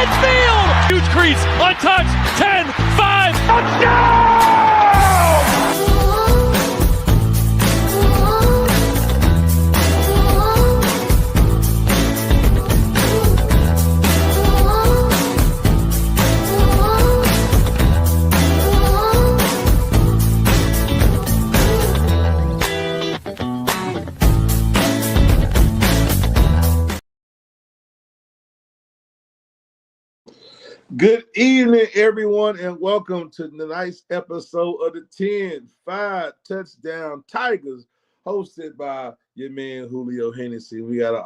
midfield. Huge crease, untouched, 10, 5, touchdown! Good evening, everyone, and welcome to tonight's episode of the 10-5 Touchdown Tigers, hosted by your man Julio Hennessy. We got an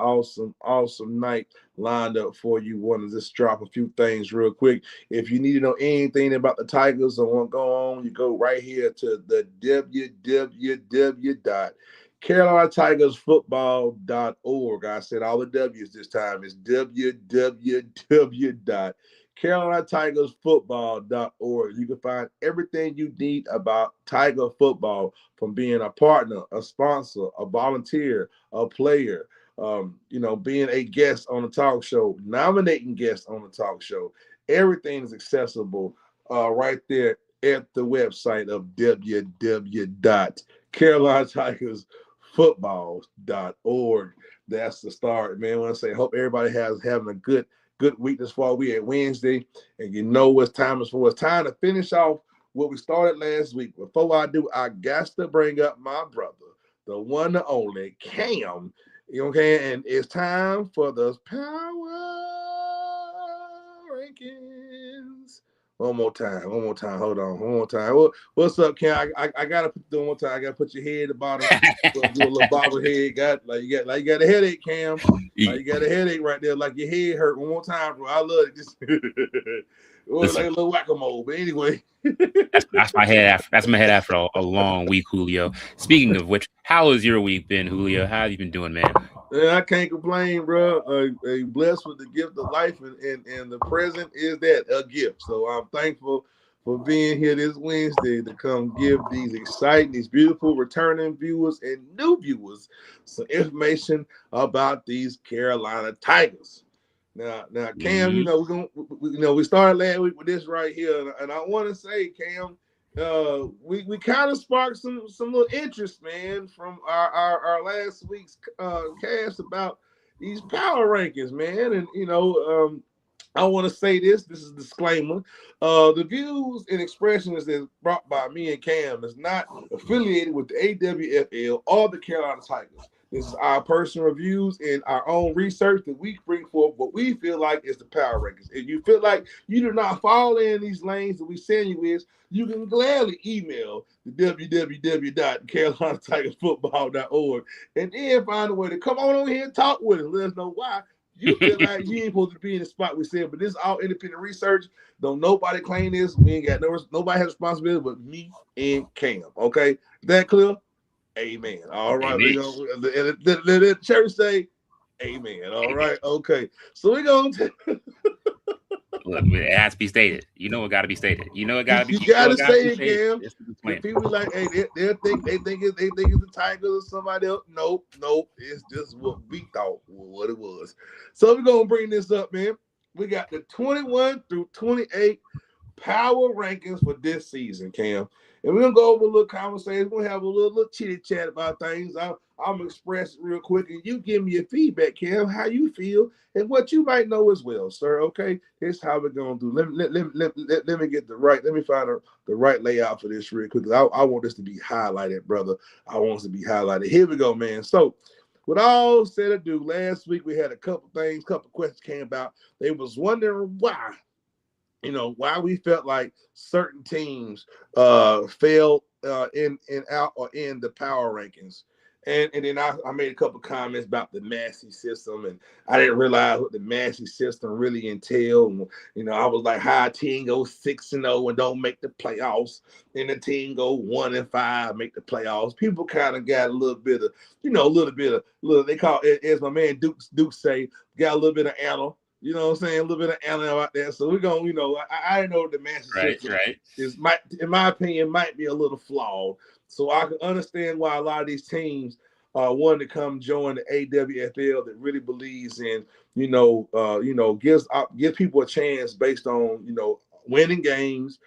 awesome night lined up for you. Want to just drop a few things real quick. If you need to know anything about the Tigers or want to go on, you go right here to the www.CarolinaTigersFootball.org. I said all the W's this time. It's www.CarolinaTigersFootball.org. You can find everything you need about Tiger football, from being a partner, a sponsor, a volunteer, a player, being a guest on the talk show, nominating guests on the talk show. Everything is accessible right there at the website of www.CarolinaTigersFootball.org. That's the start, man. I want to say, hope everybody having a good week this fall. We at Wednesday, and you know what time is for. It's time to finish off what we started last week. Before I do, I got to bring up my brother, the one, the only, Cam. You know what I'm saying? And it's time for the Power Rankings. One more time. Hold on. One more time. What's up, Cam? I gotta put it one more time. I gotta put your head at the bottom. Do a little bobblehead. You got a headache, Cam. You got a headache right there, like your head hurt. One more time, bro. I love it. Just like a little whack-a-mole. But anyway, that's my head. That's my head after a long week, Julio. Speaking of which, how has your week been, Julio? How have you been doing, man? I can't complain, bro. Blessed with the gift of life, and the present is that, a gift. So I'm thankful for being here this Wednesday to come give these beautiful returning viewers and new viewers some information about these Carolina Tigers. Now, Cam, we started last week with this right here, and I want to say, Cam, we kind of sparked some little interest, man, from our last week's cast about these power rankings, man. And I want to say this is a disclaimer. The views and expressions that's brought by me and Cam is not affiliated with the AWFL or the Carolina Tigers. This is our personal reviews and our own research that we bring forth what we feel like is the power rankings. If you feel like you do not fall in these lanes that we send you is, you can gladly email the www.CarolinaTigersFootball.org and then find a way to come on over here and talk with us. Let us know why you feel like you ain't supposed to be in the spot we said. But this is all independent research. Don't nobody claim this. We ain't got nobody has responsibility but me and Cam. Okay, is that clear? Amen. All right. Let the church say amen. All right. Okay. So we're going to look, it has to be stated. You know it got to be stated. You got to say it, Cam. People like, hey, they think it's the Tigers or somebody else. Nope. It's just what we thought what it was. So we're gonna bring this up, man. We got the 21 through 28 power rankings for this season, Cam. And we're going to go over a little conversation. We're going to have a little chitty chat about things. I'm going to express it real quick, and you give me your feedback, Cam, how you feel and what you might know as well, sir. Okay, here's how we're going to do. Let me get let me find the right layout for this real quick. I want this to be highlighted, brother. I want it to be highlighted. Here we go, man. So, with all said and do, last week we had a couple questions came about. They was wondering why. Why we felt like certain teams fell in out or in the power rankings. And then I made a couple comments about the Massey system, and I didn't realize what the Massey system really entailed. I was like, how a team goes 6-0 and don't make the playoffs, and the team go 1-5, make the playoffs. People kind of got a little bit of, they call it, as my man Duke say, got a little bit of anna. You know what I'm saying? A little bit of anna out there. So we're going, I know the Massey system is, in my opinion, might be a little flawed. So I can understand why a lot of these teams one to come join the AWFL that really believes in, gives people a chance based on, winning games,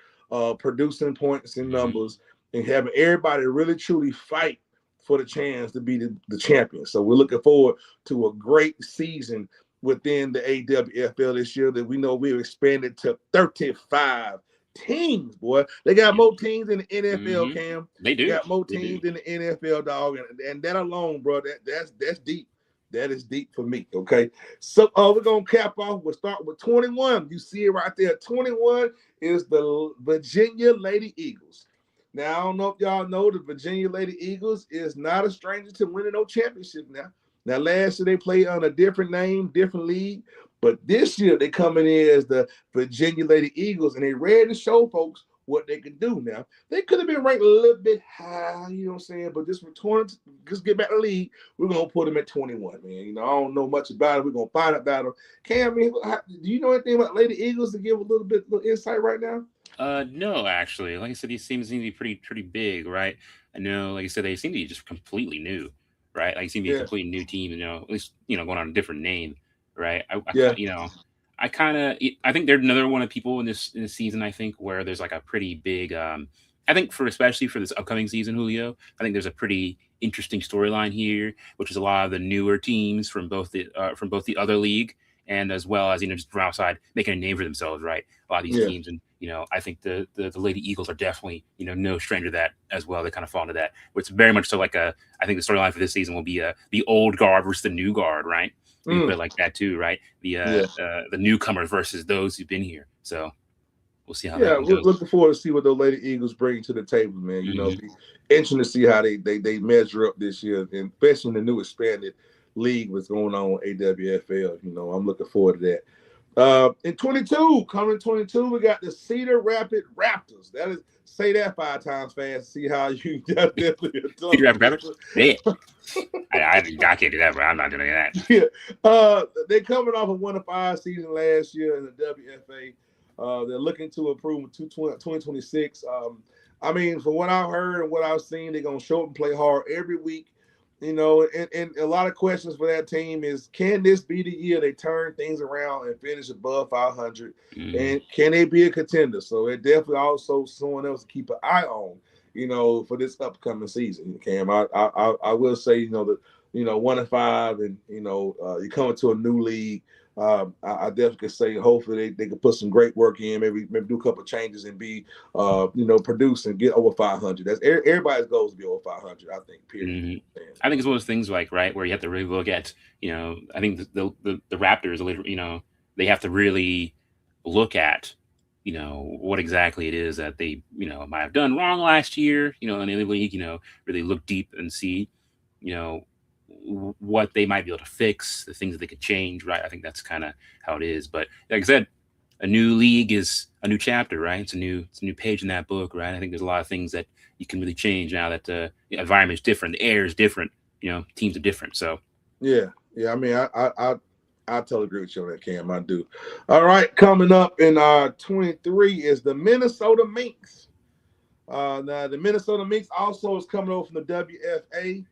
producing points and numbers, and having everybody really truly fight for the chance to be the champion. So we're looking forward to a great season within the AWFL this year that we know we've expanded to 35 teams, boy. They got more teams in the NFL, Cam. They do. They got more teams in the NFL, dog. And that alone, bro, that's deep. That is deep for me, okay? So we're going to cap off. We'll start with 21. You see it right there. 21 is the Virginia Lady Eagles. Now, I don't know if y'all know the Virginia Lady Eagles is not a stranger to winning no championship now. Now, last year they played on a different name, different league, but this year they coming in as the Virginia Lady Eagles, and they ready to show folks what they can do now. They could have been ranked a little bit high, you know what I'm saying, but just get back to the league, we're going to put them at 21, man. I don't know much about it. We're going to find out about them. Cam, do you know anything about Lady Eagles to give a little insight right now? No, actually, like I said, these teams seem to be pretty big, right? I know, like I said, they seem to be just completely new, right? Like, it seems to be a completely new team, at least, going on a different name, right? I think they're another one of people in this season, I think, where there's like a pretty big, I think especially for this upcoming season, Julio, I think there's a pretty interesting storyline here, which is a lot of the newer teams from both the other league and as well as, just from outside making a name for themselves, right? A lot of these teams, and I think the Lady Eagles are definitely, no stranger to that as well. They kind of fall into that, which is very much so like I think the storyline for this season will be the old guard versus the new guard, right? You put it like that too, right? The newcomers versus those who've been here. So we'll see how that goes. We're looking forward to see what the Lady Eagles bring to the table, man. Be interesting to see how they measure up this year, and especially in the new expanded league was going on AWFL. I'm looking forward to that. In 22, we got the Cedar Rapids Raptors. That is, say that 5 times fast. See how you definitely Cedar Rapids Raptors. Yeah. I can't do that, but I'm not doing that. Yeah. They're coming off a 1-5 season last year in the WFA. They're looking to improve in 2026. From what I've heard and what I've seen, they're gonna show up and play hard every week. And a lot of questions for that team is, can this be the year they turn things around and finish above 500? And can they be a contender? So it definitely also someone else to keep an eye on, for this upcoming season. Cam, I will say, that 1-5, and you come into a new league. I definitely could say hopefully they can put some great work in, maybe do a couple of changes and be, produce and get over 500. That's everybody's goal is to be over 500, I think, period. I think it's one of those things right, where you have to really look at, I think the Raptors, they have to really look at, what exactly it is that they, might have done wrong last year, in the league, really look deep and see, what they might be able to fix, the things that they could change, right? I think that's kind of how it is. But like I said, a new league is a new chapter, right? It's a new page in that book, right? I think there's a lot of things that you can really change now that the environment is different, the air is different, teams are different. So yeah. I mean, I totally agree with you on that, Cam. I do. All right, coming up in 23 is the Minnesota Minx. Now the Minnesota Minx also is coming over from the WFA.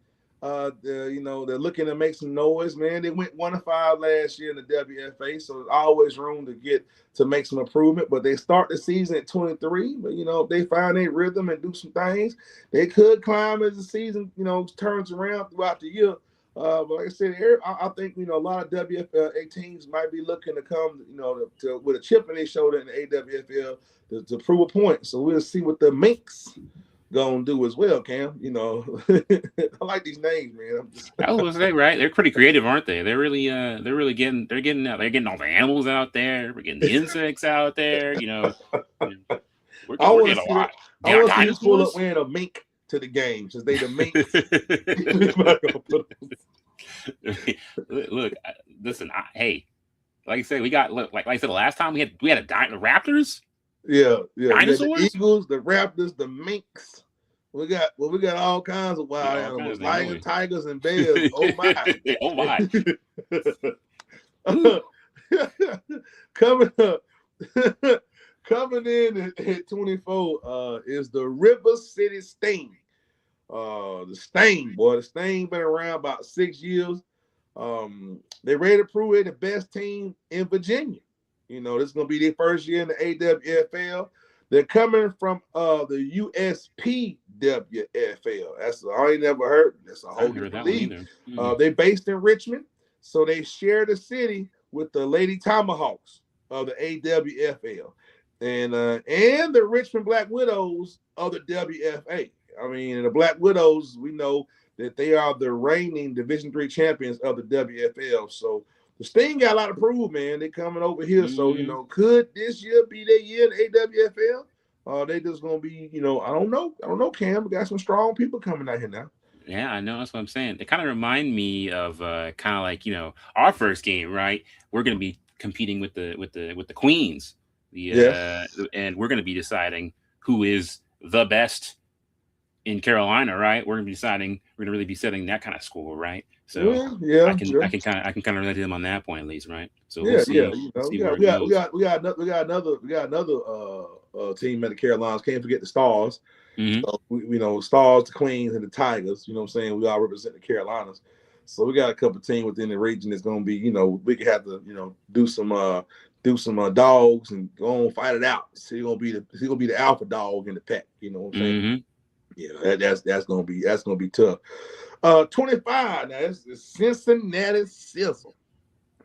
They're looking to make some noise, man. They went 1-5 last year in the WFA, so there's always room to make some improvement. But they start the season at 23. But if they find their rhythm and do some things, they could climb as the season turns around throughout the year. But like I said, I think a lot of WFA teams might be looking to come to with a chip in their shoulder in the AWFL to prove a point. So we'll see what the Minx gonna do as well, Cam. I like these names, man. I was gonna say, right? They're pretty creative, aren't they? They're getting all the animals out there. We're getting the insects out there. We're getting a lot. I want to see you pull up wearing a mink to the game, since they the Minx. Look, listen. Hey, like I said, like I said, the last time we had the Raptors. Yeah. Dinosaurs? The Eagles, the Raptors, the Minx. We got all kinds of wild animals, lions, tigers, and bears. Oh my! Oh my! Coming in at 24 is the River City Sting. The Sting, boy. The Sting been around about 6 years. They ready to prove they're the best team in Virginia. You know, this is gonna be their first year in the AWFL. They're coming from the USPWFL. I ain't never heard. That's a whole different league. They're based in Richmond, so they share the city with the Lady Tomahawks of the AWFL, and the Richmond Black Widows of the WFA. I mean, the Black Widows, we know that they are the reigning Division III champions of the WFL. So the Sting got a lot to prove, man. They coming over here. Mm-hmm. So, you know, could this year be their year in the AWFL? They just going to be, you know, I don't know, Cam. We got some strong people coming out here now. Yeah, I know. That's what I'm saying. They kind of remind me of kind of like, you know, our first game, right? We're going to be competing with the Queens. And we're going to be deciding who is the best in Carolina, right? We're gonna really be setting that kind of score, right? So I can kind of relate to them on that point at least, right? So we'll see. You know, we got another team at the Carolinas. Can't forget the Stars. Mm-hmm. So we know Stars, the Queens, and the Tigers. You know what I'm saying? We all represent the Carolinas. So we got a couple teams within the region that's gonna be, you know, we could have to, you know, do some dogs and go on fight it out. So he's gonna be the alpha dog in the pack. You know what I'm saying? Mm-hmm. Yeah, that's gonna be tough. 25. Now that's the Cincinnati Sizzle.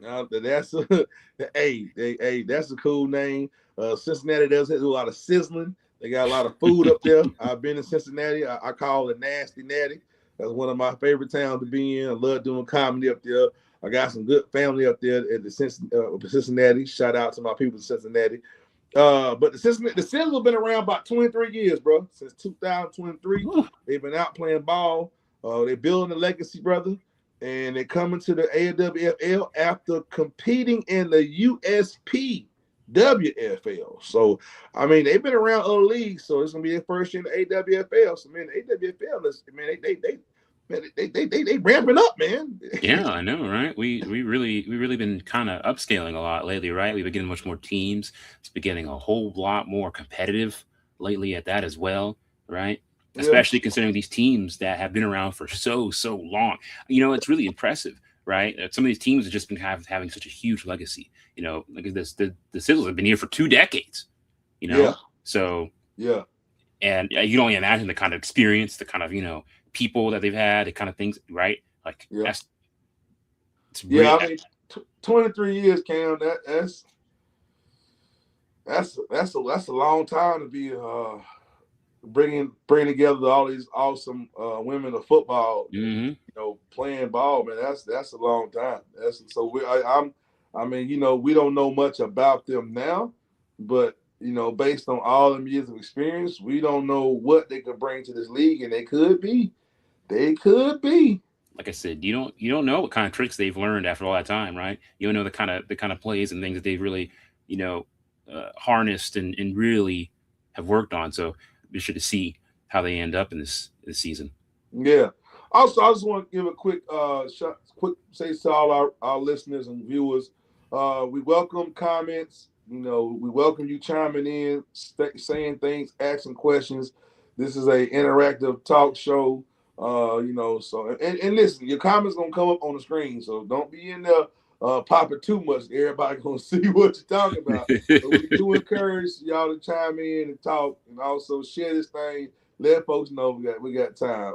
Now that's that's a cool name. Cincinnati does do a lot of sizzling. They got a lot of food up there. I've been in Cincinnati. I call it Nasty Natty. That's one of my favorite towns to be in. I love doing comedy up there. I got some good family up there at the Cincinnati. Shout out to my people in Cincinnati. But the Sizzle have been around about 23 years, bro. Since 2023. They've been out playing ball. They're building a legacy, brother. And they're coming to the AWFL after competing in the USPWFL. So, I mean, they've been around other leagues, so it's gonna be their first year in the AWFL. So, man, the AWFL is, man, they ramping up, man. Yeah, I know, right? We really been kind of upscaling a lot lately, right? We've been getting much more teams. It's been getting a whole lot more competitive lately at that as well, right? Yeah. Especially considering these teams that have been around for so long. You know, it's really impressive, right? Some of these teams have just been having such a huge legacy. You know, like this, the Sizzles have been here for 2 decades. You know, yeah. So yeah, and you don't even imagine the kind of experience, the kind of, you know, people that they've had, the kind of things, right? Like that's really, I mean, 23 years, Cam. That's a long time to be bringing together all these awesome women of football, mm-hmm. You know, playing ball, man. That's a long time. I mean, you know, we don't know much about them now, but you know, based on all them years of experience, we don't know what they could bring to this league, and they could be. Like I said, you don't know what kind of tricks they've learned after all that time, right? You don't know the kind of plays and things that they've really, you know, harnessed and really have worked on. So be sure to see how they end up in this season. Yeah. Also, I just want to give a quick say to all our listeners and viewers. We welcome comments. You know, we welcome you chiming in, saying things, asking questions. This is a interactive talk show. You know, so and listen, your comments gonna come up on the screen, so don't be in there popping too much. Everybody gonna see what you're talking about. So we do encourage y'all to chime in and talk, and also share this thing. Let folks know we got time.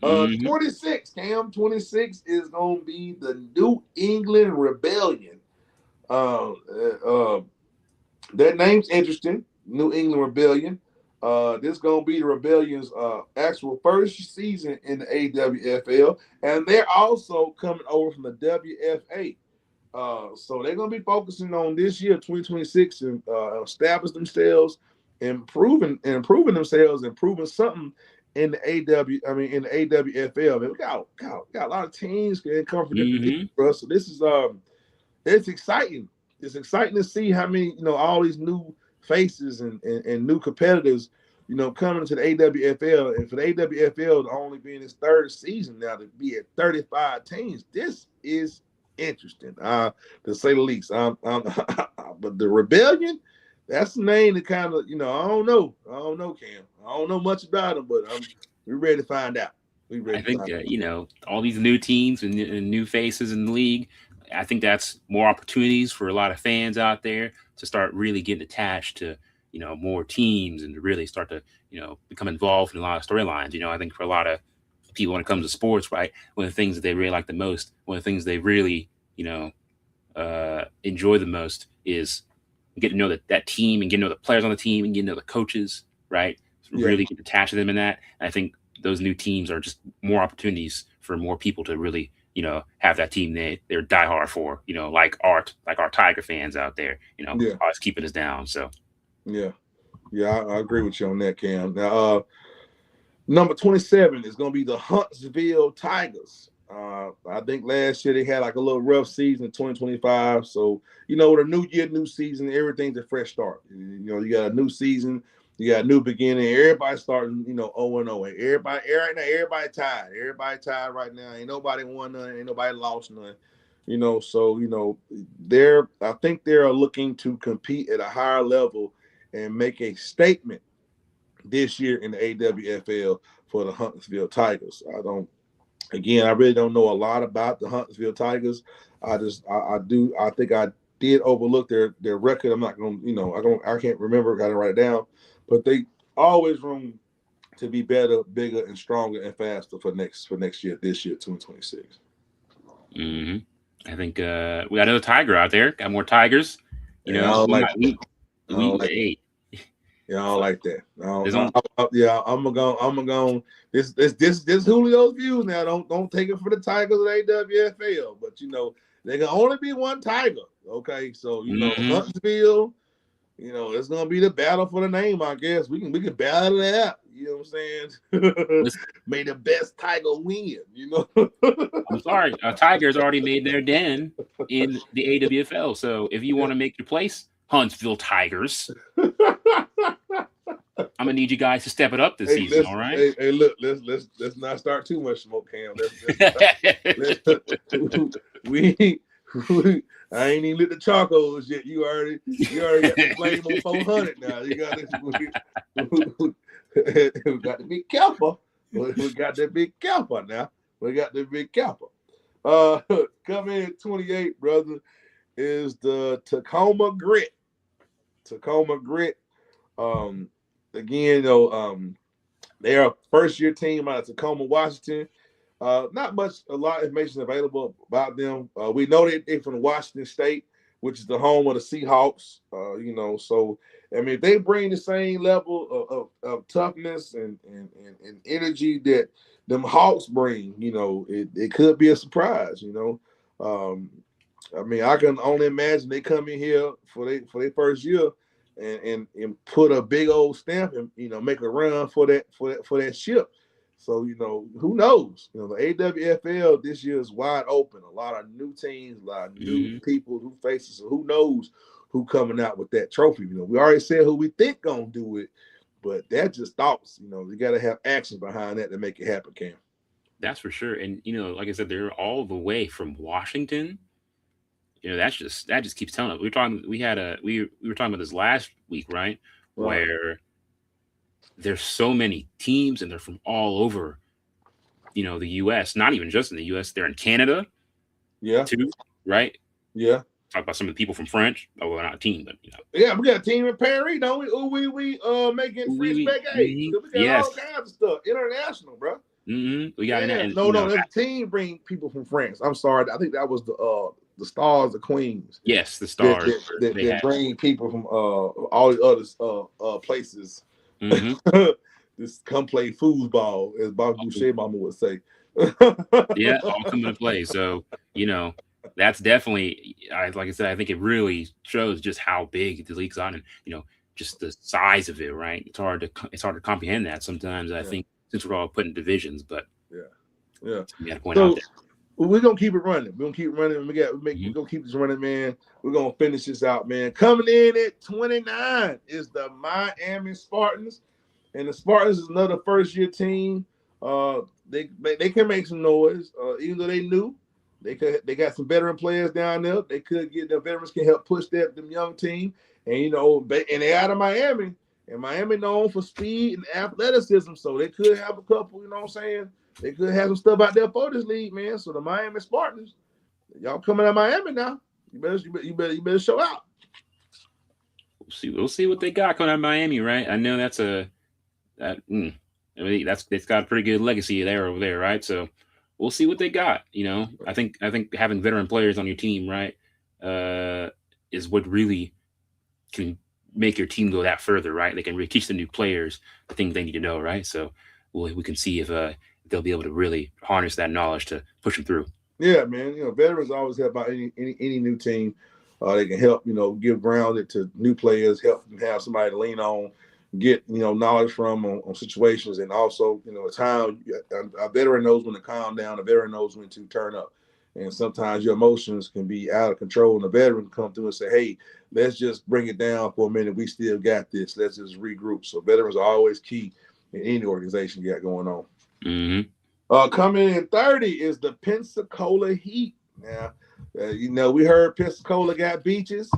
26, Cam. 26 is gonna be the New England Rebellion. That name's interesting. New England Rebellion. This is gonna be the Rebellion's actual first season in the AWFL, and they're also coming over from the WFA. So they're gonna be focusing on this year, 2026, and establish themselves, improving themselves, improving something in the in the AWFL. Man, we got a lot of teams can come from different leagues, bro. So this is it's exciting. It's exciting to see how many, you know, all these new faces and new competitors, you know, coming to the AWFL, and for the AWFL to only be in its 3rd season now to be at 35 teams, this is interesting, to say the least. But the Rebellion, that's the name that kind of, you know, I don't know, Cam. I don't know much about them, but We're ready to find out. I think all these new teams and new faces in the league. I think that's more opportunities for a lot of fans out there to start really getting attached to more teams and to really start to become involved in a lot of storylines. I think for a lot of people when it comes to sports, right, one of the things that they really like the most, one of the things they really enjoy the most is getting to know that team and getting to know the players on the team and getting to know the coaches, right? So really get attached to them in that. And I think those new teams are just more opportunities for more people to really, have that team they're diehard for, like our Tiger fans out there, always keeping us down. So yeah, I agree with you on that, Cam. Now, number 27 is going to be the Huntsville Tigers. I think last year they had like a little rough season in 2025. So, with a new year, new season, everything's a fresh start. You got a new season. You got a new beginning. Everybody starting, 0-0. And everybody tied. Everybody tied right now. Ain't nobody won none. Ain't nobody lost none. So, I think they're looking to compete at a higher level and make a statement this year in the AWFL for the Huntsville Tigers. I really don't know a lot about the Huntsville Tigers. I think I did overlook their record. I'm not going to, I can't remember. I didn't write it down. But they always room to be better, bigger, and stronger and faster for next year, this year, 2026. I think we got another Tiger out there. Got more Tigers. I don't like that. Yeah, I don't like that. I'm gonna go. This Julio's views now. Don't take it for the Tigers of the AWFL, but there can only be one Tiger. Okay, so Huntsville. It's gonna be the battle for the name. I guess we can battle it out. You know what I'm saying? May the best Tiger win. I'm sorry, Tigers already made their den in the AWFL. So if you want to make your place, Huntsville Tigers, I'm gonna need you guys to step it up this season. All right? Hey, look, let's not start too much smoke, Cam. I ain't even lit the charcoals yet. You already got the flame on 400 now. You got we got to be careful. We got to be careful now. We got to be careful. Coming in at 28, brother, is the Tacoma Grit. Tacoma Grit. Again, they're a first-year team out of Tacoma, Washington. Not a lot of information available about them. We know they're from Washington State, which is the home of the Seahawks. So if they bring the same level of toughness and energy that them Hawks bring, it could be a surprise. I can only imagine they come in here for their first year and put a big old stamp and make a run for that ship. So, who knows? The AWFL this year is wide open. A lot of new teams, a lot of new people, new faces. So who knows who coming out with that trophy? We already said who we think gonna do it, but that's just thoughts. You got to have action behind that to make it happen, Cam. That's for sure. And like I said, they're all the way from Washington. That just keeps telling us. We were talking about this last week, right? Where there's so many teams and they're from all over, the U.S., not even just in the U.S. They're in Canada, too, right? Yeah. Talk about some of the people from French. Oh, well, not a team, but Yeah, we got a team in Paris, don't we? We making French baguettes. We got all kinds of stuff. International, bro. We got that team bring people from France. I'm sorry. I think that was the Stars, the Queens. Yes, the Stars. That bring people from all the other places. Just come play foosball, as Bob Boucher mama would say. Yeah, all come into play. So, that's definitely, like I said, I think it really shows just how big the league's on and, just the size of it, right? It's hard to comprehend that sometimes, I think, since we're all put in divisions, but yeah. You got to point out there. We're gonna keep it running. We're gonna keep running. We're gonna keep this running, man. We're gonna finish this out, man. Coming in at 29 is the Miami Spartans, and the Spartans is another first-year team. They can make some noise, even though they new. They got some veteran players down there. The veterans can help push them young team, and and they out of Miami. and Miami known for speed and athleticism, so they could have a couple. You know what I'm saying? They could have some stuff out there for this league, man. So the Miami Spartans, y'all coming to Miami now? You better show out. We'll see what they got coming out of Miami, right? I know that's got a pretty good legacy there over there, right? So we'll see what they got. You know, I think having veteran players on your team, right, is what really can make your team go that further, right? They can really teach the new players the things they need to know, right? So we can see if they'll be able to really harness that knowledge to push them through. Yeah, man. You know, veterans always help out any new team. They can help, you know, give ground to new players, help them have somebody to lean on, get, you know, knowledge from on situations, and also, you know, a veteran knows when to calm down, a veteran knows when to turn up. And sometimes your emotions can be out of control, and a veteran come through and say, hey, let's just bring it down for a minute. We still got this. Let's just regroup. So veterans are always key in any organization you got going on. Mm-hmm. Coming in 30 is the Pensacola Heat. Now, you know, we heard Pensacola got beaches.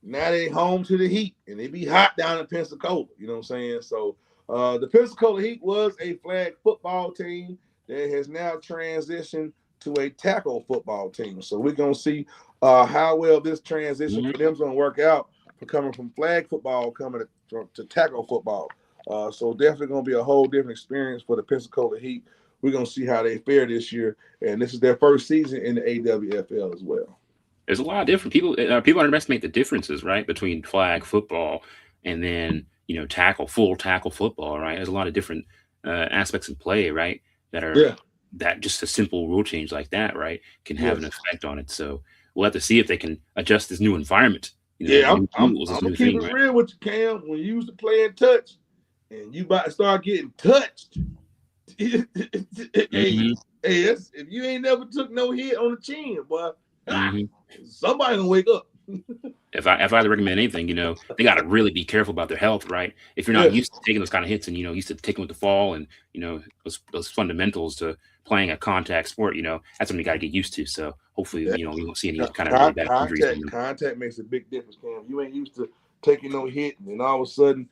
Now they home to the Heat, and they be hot down in Pensacola. You know what I'm saying? So the Pensacola Heat was a flag football team that has now transitioned to a tackle football team. So we're going to see how well this transition for them is going to work out for coming from flag football coming to tackle football. So definitely going to be a whole different experience for the Pensacola Heat. We're going to see how they fare this year, and this is their first season in the AWFL as well. There's a lot of different people. People underestimate the differences, right, between flag football and then, you know, full tackle football, right? There's a lot of different aspects in play, right, that are that just a simple rule change like that, right, can have an effect on it. So we'll have to see if they can adjust this new environment. You know, I'm gonna keep it real with you, Cam. When you used to play in touch, and you about to start getting touched. Hey, if you ain't never took no hit on the chin, boy, somebody gonna wake up. If I had to recommend anything, you know, they got to really be careful about their health, right? If you're not used to taking those kind of hits, and, you know, used to taking with the fall, and, you know, those fundamentals to playing a contact sport, you know, that's something you got to get used to. So hopefully, you know, we won't see any kind of really bad injuries. Contact makes a big difference, Cam. You ain't used to taking no hit, and then all of a sudden,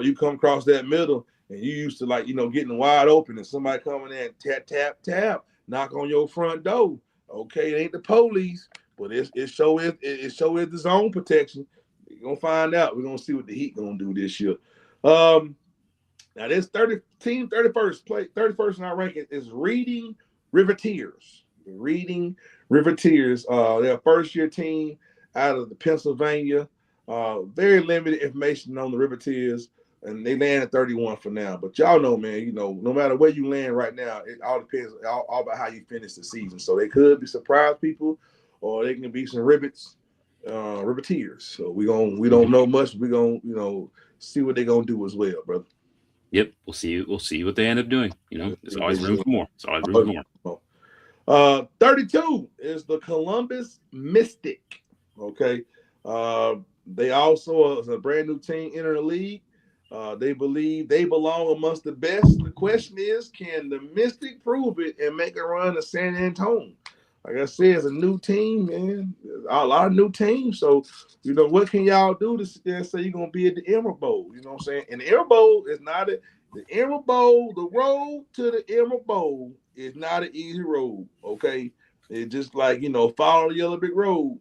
you come across that middle. And you used to, like, you know, getting wide open, and somebody coming in, tap, knock on your front door. Okay, it ain't the police, but it show is the zone protection. You're gonna find out. We're gonna see what the Heat gonna do this year. Now this 31st in our ranking is Reading Riveteers. They're a first-year team out of the Pennsylvania. Very limited information on the Riveteers. And they land at 31 for now. But y'all know, man, you know, no matter where you land right now, it all depends all about how you finish the season. So they could be surprise people, or they can be some riveteers. So we don't know much. We're gonna, you know, see what they're gonna do as well, brother. Yep, we'll see what they end up doing. You know, there's always room for more. There's always room for more. 32 is the Columbus Mystic. Okay. They also is a brand new team entering the league. They believe they belong amongst the best. The question is, can the Mystic prove it and make a run to San Antonio? Like I said, it's a new team, man. A lot of new teams. So, you know, what can y'all do to sit there and say you're going to be at the Emerald Bowl? You know what I'm saying? And the Emerald Bowl is not the Emerald Bowl. The road to the Emerald Bowl is not an easy road, okay? It's just like, you know, follow the yellow brick road.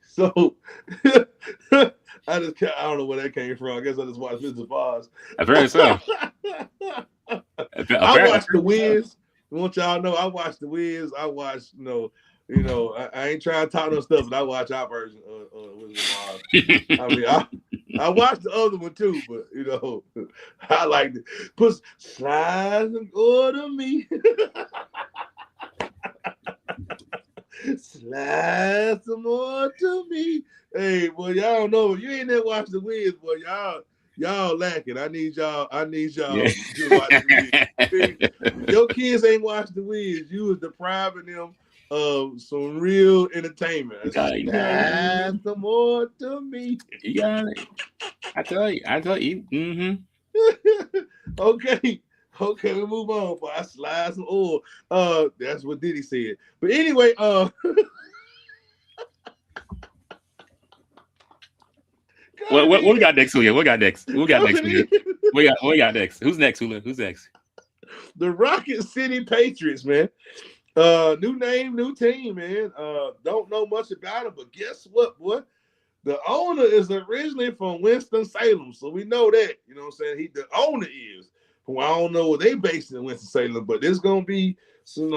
So I don't know where that came from. I guess I just watched Mr. Foz. Apparently so. I watched The Wiz. I want y'all to know I watched The Wiz. I watched, you know, I ain't trying to talk no stuff, but I watch our version of Wizard of Oz. I mean, I watched the other one too, but, you know, I liked it. Put slide some oil to me. Slide some more to me. Hey, boy, y'all know you ain't never watched The Wiz, boy. Y'all lacking. I need y'all to watch The Wiz. Your kids ain't watched The Wiz. You was depriving them of some real entertainment. Slide some more to me. You got it. I tell you. Mm-hmm. Okay, we move on. But I slide some oil. That's what Diddy said. But anyway, What we got next, Julio? What got next? Who got next, Julio? What we got next? Who's next, Julio? Who's next? The Rocket City Patriots, man. New name, new team, man. Don't know much about it, but guess what, boy? The owner is originally from Winston-Salem, so we know that. You know what I'm saying? The owner is. Well, I don't know what they based in Winston-Salem, but there's gonna be some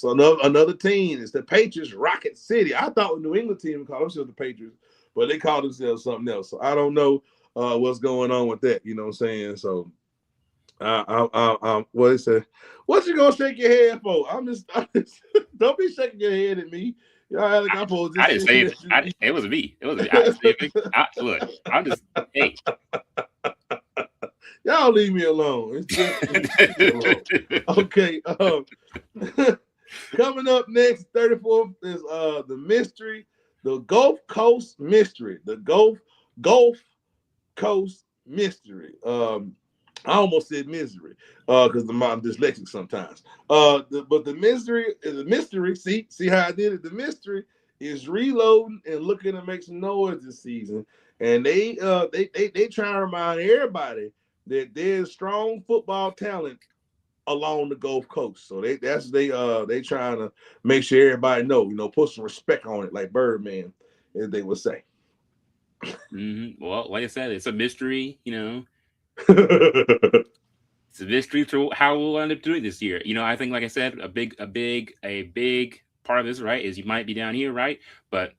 another team. It's the Patriots Rocket City. I thought the New England team called themselves the Patriots, but they call themselves something else. So I don't know what's going on with that. You know what I'm saying? So what it said? What you gonna shake your head for? I'm just don't be shaking your head at me. Y'all like I didn't say it. It was me. It was me. Look, I'm just hey. Y'all leave me alone. Okay. Coming up next, 34th is the Gulf Coast Mystery. The Gulf Coast Mystery. I almost said misery because I'm dyslexic sometimes. But the mystery. See how I did it. The mystery is reloading and looking to make some noise this season, and they trying to remind everybody that there's strong football talent along the Gulf Coast. So they trying to make sure everybody know, put some respect on it, like Birdman, as they would say. Mm-hmm. Well, like I said, it's a mystery, It's a mystery to how we'll end up doing this year. I think, like I said, a big part of this, right, is you might be down here, right? But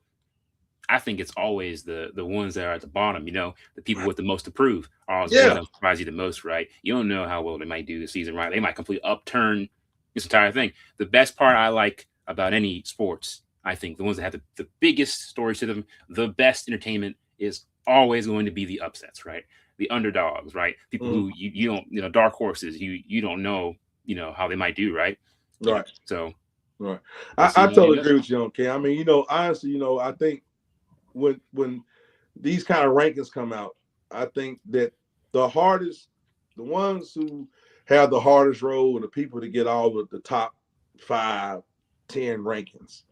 I think it's always the ones that are at the bottom, the people with the most to prove are always going to surprise you the most, right? You don't know how well they might do this season, right? They might completely upturn this entire thing. The best part I like about any sports, I think, the ones that have the biggest stories to them, the best entertainment is always going to be the upsets, right? The underdogs, right? People who you don't, dark horses, you don't know, how they might do, right? Right. So, right. I totally agree with you on Ken. I mean, honestly, I think when these kind of rankings come out, I think that the ones who have the hardest road are the people to get all of the top 5, 10 rankings,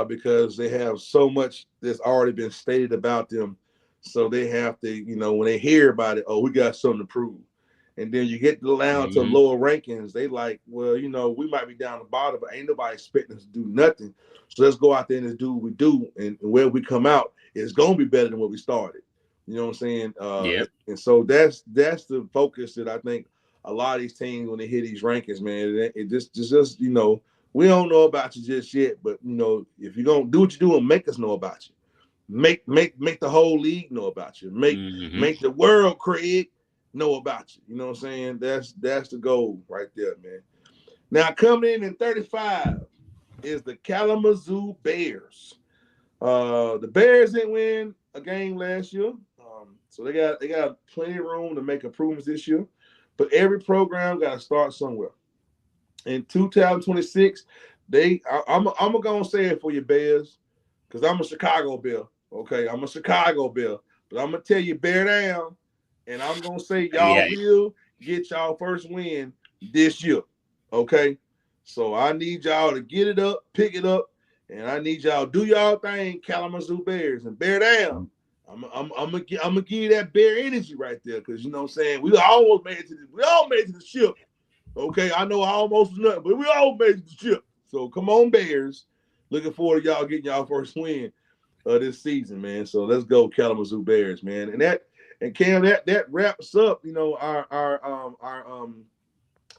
because they have so much that's already been stated about them. So they have to, when they hear about it, oh, we got something to prove. And then you get down to lower rankings, they like, well, we might be down the bottom, but ain't nobody expecting us to do nothing. So let's go out there and do what we do. And where we come out is going to be better than what we started. You know what I'm saying? And so that's the focus that I think a lot of these teams, when they hit these rankings, man, it just we don't know about you just yet. But, if you're going to do what you do and make us know about you, make the whole league know about you, make the world, Craig, know about you. You know what I'm saying? That's the goal right there, man. Now coming in 35 is the Kalamazoo Bears. The Bears didn't win a game last year, so they got plenty of room to make improvements this year. But every program got to start somewhere. In 2026, I'm gonna say it for you, Bears, because I'm a Chicago Bear. Okay, I'm a Chicago Bear, but I'm gonna tell you, bear down. And I'm going to say y'all will get y'all first win this year, okay? So I need y'all to get it up, pick it up, and I need y'all to do y'all thing, Kalamazoo Bears, and bear down. I'm gonna give you that bear energy right there, because you know what I'm saying? We all made it to the ship, okay? I know I almost was nothing, but we all made it to the ship. So come on, Bears. Looking forward to y'all getting y'all first win this season, man. So let's go, Kalamazoo Bears, man. And Cam, that wraps up,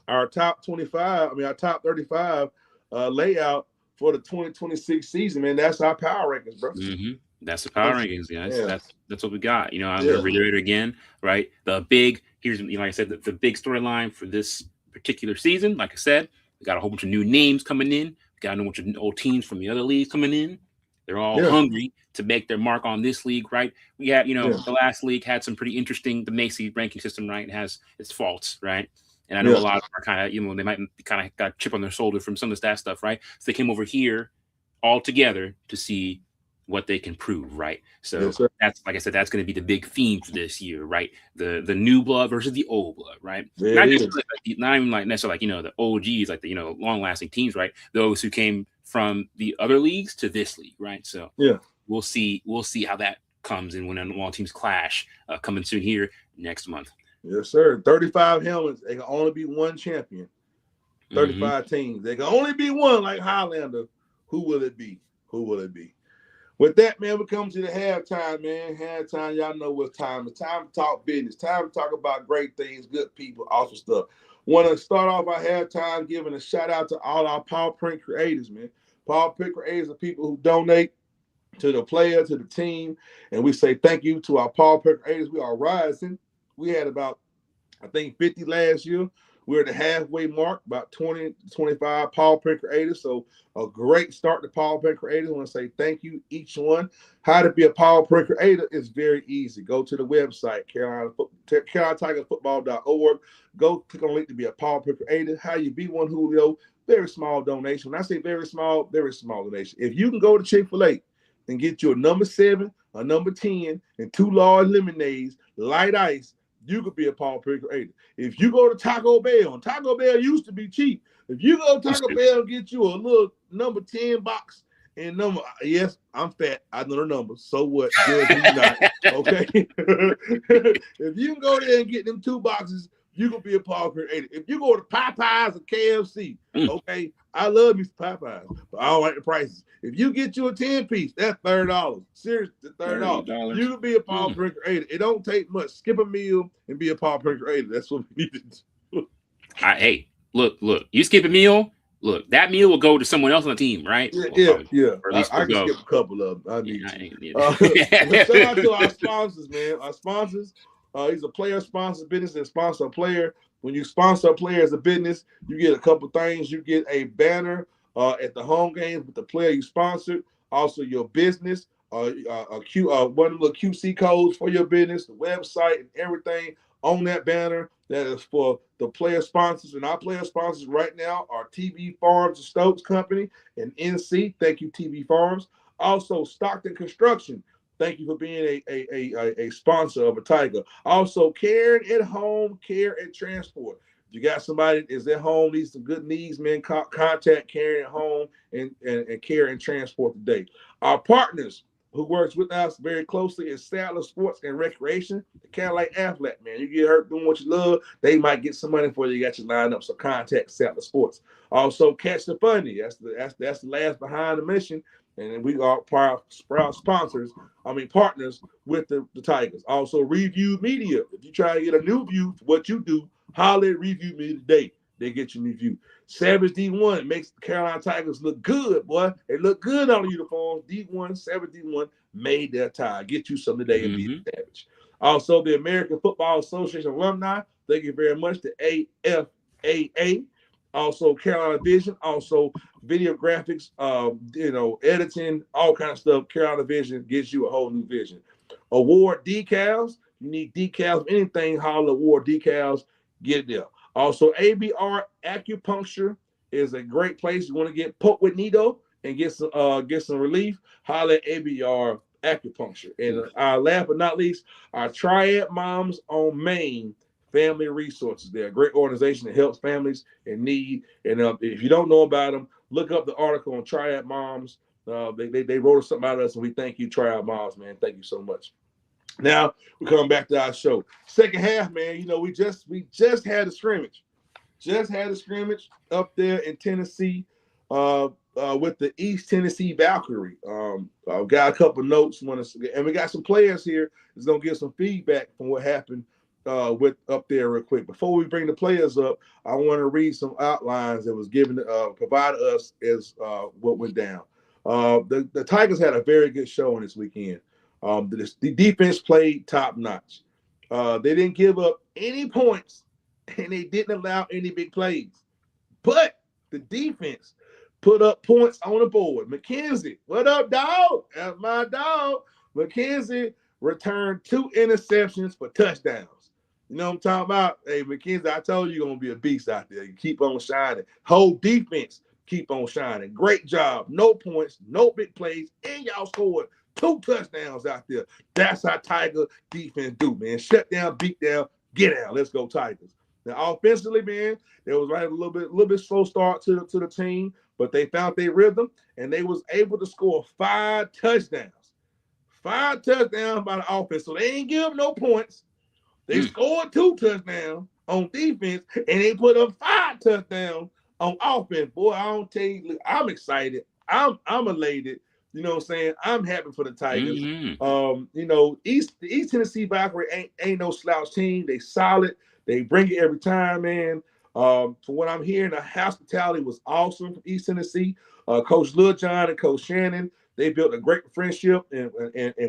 our top 25. I mean, our top 35 layout for the 2026 season, man. That's our power rankings, bro. Mm-hmm. That's the power rankings, guys. That's what we got. I'm gonna reiterate it again, right? Here's, like I said, the big storyline for this particular season. Like I said, we got a whole bunch of new names coming in. We got a bunch of old teams from the other leagues coming in. They're all hungry to make their mark on this league, right? We had, the last league had some pretty interesting, the Macy ranking system, right? It has its faults, right? And I know a lot of them are kind of, they might kind of got a chip on their shoulder from some of that stuff, right? So they came over here all together to see what they can prove, right? So that's, like I said, that's going to be the big theme for this year, right? The new blood versus the old blood, right? Not even like necessarily like, the OGs, like the, long lasting teams, right? Those who came from the other leagues to this league, right? So we'll see how that comes and when all teams clash, coming soon here next month. Yes, sir. 35 helmets. They can only be one champion. 35 teams. They can only be one, like Highlander. Who will it be? Who will it be? With that, man, we come to the halftime, man. Halftime, y'all know what time. It's time to talk business. Time to talk about great things, good people, awesome stuff. Want to start off our halftime giving a shout out to all our Paw Print creators, man. Paw Print creators are people who donate to the player, to the team, and we say thank you to our Paw Print creators. We are rising. We had about, I think, 50 last year. We're at the halfway mark, about 20 to 25 Paw Print creators. So a great start to Paw Print creators. I want to say thank you, each one. How to be a Paw Print creator is very easy. Go to the website, CarolinaTigerFootball.org. Go click on the link to be a Paw Print creator. How you be one, Julio? Very small donation. When I say very small donation. If you can go to Chick-fil-A and get you a number 7, a number 10, and 2 large lemonades, light ice, you could be a Paw Print creator. If you go to Taco Bell, and Taco Bell used to be cheap. If you go to Taco Bell and get you a little number 10 box and number, yes, I'm fat. I know the number. So what? Judge me not. Okay. If you can go there and get them 2 boxes, you can be a Paw Print creator. If you go to Popeyes or KFC, okay, I love me some Popeyes, but I don't like the prices. If you get you a 10-piece, that's $30. Seriously, $30. You can be a Paw Print creator. It don't take much. Skip a meal and be a Paw Print creator. That's what we need to do. Hey, look. You skip a meal. Look, that meal will go to someone else on the team, right? Yeah. Or at least I can skip a couple of them. I need to. Shout out to our sponsors, man. Our sponsors. He's a player sponsor business and sponsor a player. When you sponsor a player as a business, you get a couple things. You get a banner at the home games with the player you sponsored. Also, your business, one of the QC codes for your business, the website, and everything on that banner. That is for the player sponsors. And our player sponsors right now are TV Farms and Stokes Company and NC. Thank you, TV Farms. Also, Stockton Construction. Thank you for being a sponsor of a Tiger. Also, Caring at Home, Care and Transport. If you got somebody that is at home, needs some good needs, man, contact Caring at Home and Care and Transport today. Our partners who works with us very closely is Sadler Sports and Recreation. Kind of like Aflac, man. You get hurt doing what you love, they might get some money for you. You got you lined up, so contact Sadler Sports. Also, Catch the Funny. That's the last behind the mission. And we are proud partners with the Tigers. Also, Review Media. If you try to get a new view for what you do, holler at Review Media today. They get you a new view. Savage D1 makes the Carolina Tigers look good, boy. They look good on the uniforms. Savage D1 made their tie. Get you some today and be Savage. Also, the American Football Association alumni. Thank you very much to AFAA. Also, Carolina Vision, also video graphics, editing, all kind of stuff. Carolina Vision gives you a whole new vision. Award decals. You need decals, anything, holler Award decals, get it there. Also, ABR Acupuncture is a great place. You want to get poked with needle and get some relief, holler at ABR Acupuncture. And last but not least, our Triad Moms on Main Family Resources. They're a great organization that helps families in need. And if you don't know about them, look up the article on Triad Moms. They wrote something about us, and we thank you, Triad Moms, man. Thank you so much. Now we're coming back to our show. Second half, man. We just had a scrimmage. Just had a scrimmage up there in Tennessee with the East Tennessee Valkyrie. I've got a couple notes, and we got some players here that's gonna give some feedback from what happened with up there real quick. Before we bring the players up, I want to read some outlines that was given provided us as what went down. The Tigers had a very good showing this weekend. The defense played top notch. They didn't give up any points, and they didn't allow any big plays. But the defense put up points on the board. McKenzie, what up, dog? That's my dog. McKenzie returned 2 interceptions for touchdowns. You know what I'm talking about? Hey, McKenzie, I told you you're going to be a beast out there. You keep on shining. Whole defense keep on shining. Great job. No points, no big plays, and y'all scored 2 touchdowns out there. That's how Tiger defense do, man. Shut down, beat down, get out. Let's go, Tigers. Now, offensively, man, there was a little bit slow start to the team, but they found their rhythm, and they was able to score 5 touchdowns. 5 touchdowns by the offense. So they ain't give up no points. They scored 2 touchdowns on defense, and they put up 5 touchdowns on offense. Boy, I don't tell you, I'm excited. I'm elated. You know what I'm saying? I'm happy for the Tigers. You know, the East Tennessee Valkyrie ain't no slouch team. They solid. They bring it every time, man. From what I'm hearing, the hospitality was awesome from East Tennessee. Coach Lil John and Coach Shannon, they built a great friendship and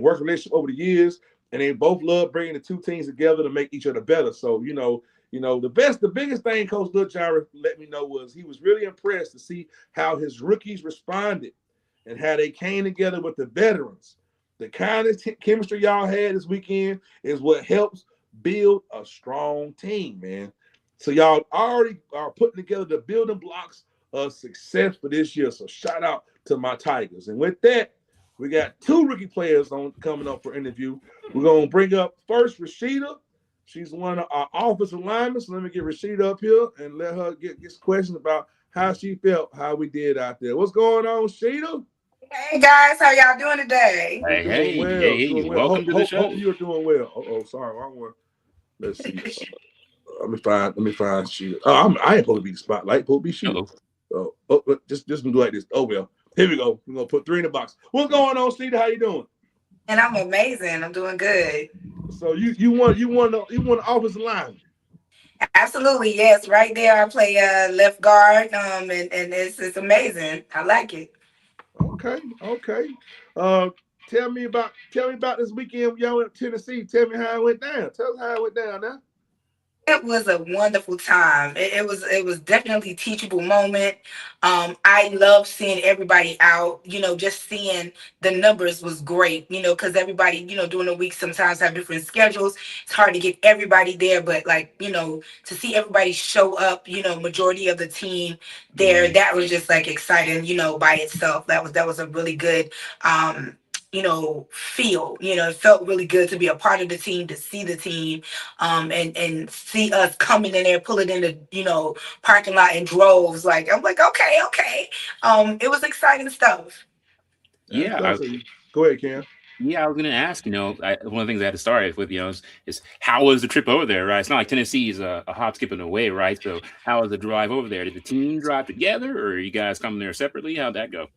work relationship over the years, and they both love bringing the two teams together to make each other better. So, you know, the biggest thing Coach Lil John let me know was he was really impressed to see how his rookies responded and how they came together with the veterans. The kind of chemistry y'all had this weekend is what helps build a strong team, man. So y'all already are putting together the building blocks of success for this year. So shout out to my Tigers. And with that, we got 2 rookie players coming up for interview. We're going to bring up first Rashida. She's one of our offensive linemen. So let me get Rashida up here and let her get some questions about how she felt, how we did out there. What's going on, Rashida? Hey guys, how y'all doing today? Hey, welcome to the show. Hope you're doing well. Oh, sorry, wrong one. Let's see. Let me find Sheeta. I ain't supposed to be the spotlight. Supposed to be Sheeta. Just do like this. Oh well. Here we go. We're gonna put 3 in the box. What's going on, Sheeta? How you doing? And I'm amazing. I'm doing good. So you won the offensive line. Absolutely, yes. Right there, I play left guard. And it's amazing. I like it. Okay. Tell me about this weekend y'all went to Tennessee. Tell me how it went down. Tell us how it went down now. It was a wonderful time. It was definitely a teachable moment. I love seeing everybody out. You know, just seeing the numbers was great. You know, because everybody, you know, during the week sometimes have different schedules. It's hard to get everybody there, but like, you know, to see everybody show up, you know, majority of the team there, that was just like exciting. You know, by itself, that was a really good. You know, feel, you know, it felt really good to be a part of the team, to see the team, and see us coming in there, pulling in the, you know, parking lot in droves. Like, I'm like, okay. It was exciting stuff. Yeah. Go ahead, Cam. Yeah, I was going to ask, you know, one of the things I had to start with, you know, is how was the trip over there, right? It's not like Tennessee is a hop, skip, and away, right? So how was the drive over there? Did the team drive together, or are you guys coming there separately? How'd that go?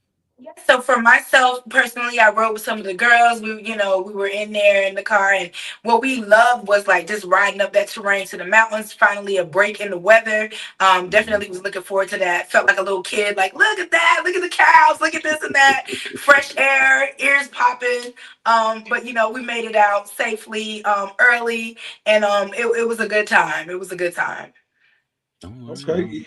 So for myself personally, I rode with some of the girls. We were in there in the car, and what we loved was like just riding up that terrain to the mountains. Finally, a break in the weather. Definitely was looking forward to that. Felt like a little kid. Like, look at that, look at the cows, look at this and that. Fresh air, ears popping. But you know, we made it out safely early, and it was a good time. It was a good time. Okay,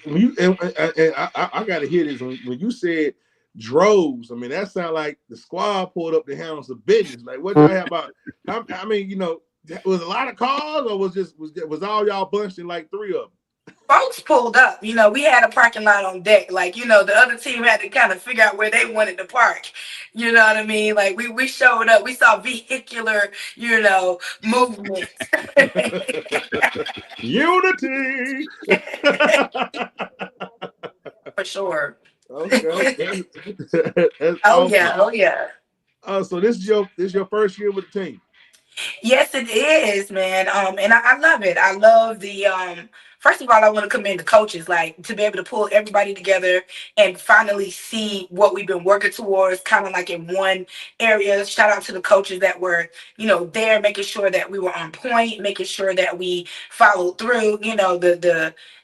I got to hear this when you said droves. I mean, that sounds like the squad pulled up the hounds of business. Like, what y'all have about? I mean, you know, was a lot of cars, or was all y'all bunched in like 3 of them? Folks pulled up. You know, we had a parking lot on deck. Like, you know, the other team had to kind of figure out where they wanted to park. You know what I mean? Like, we showed up. We saw vehicular, you know, movement. Unity. For sure. Okay. Oh awesome. yeah. So this is your first year with the team. Yes, it is, man. And I love it. I love the first of all, I want to commend the coaches, like to be able to pull everybody together and finally see what we've been working towards, kind of like in one area. Shout out to the coaches that were, you know, there, making sure that we were on point, making sure that we followed through. You know,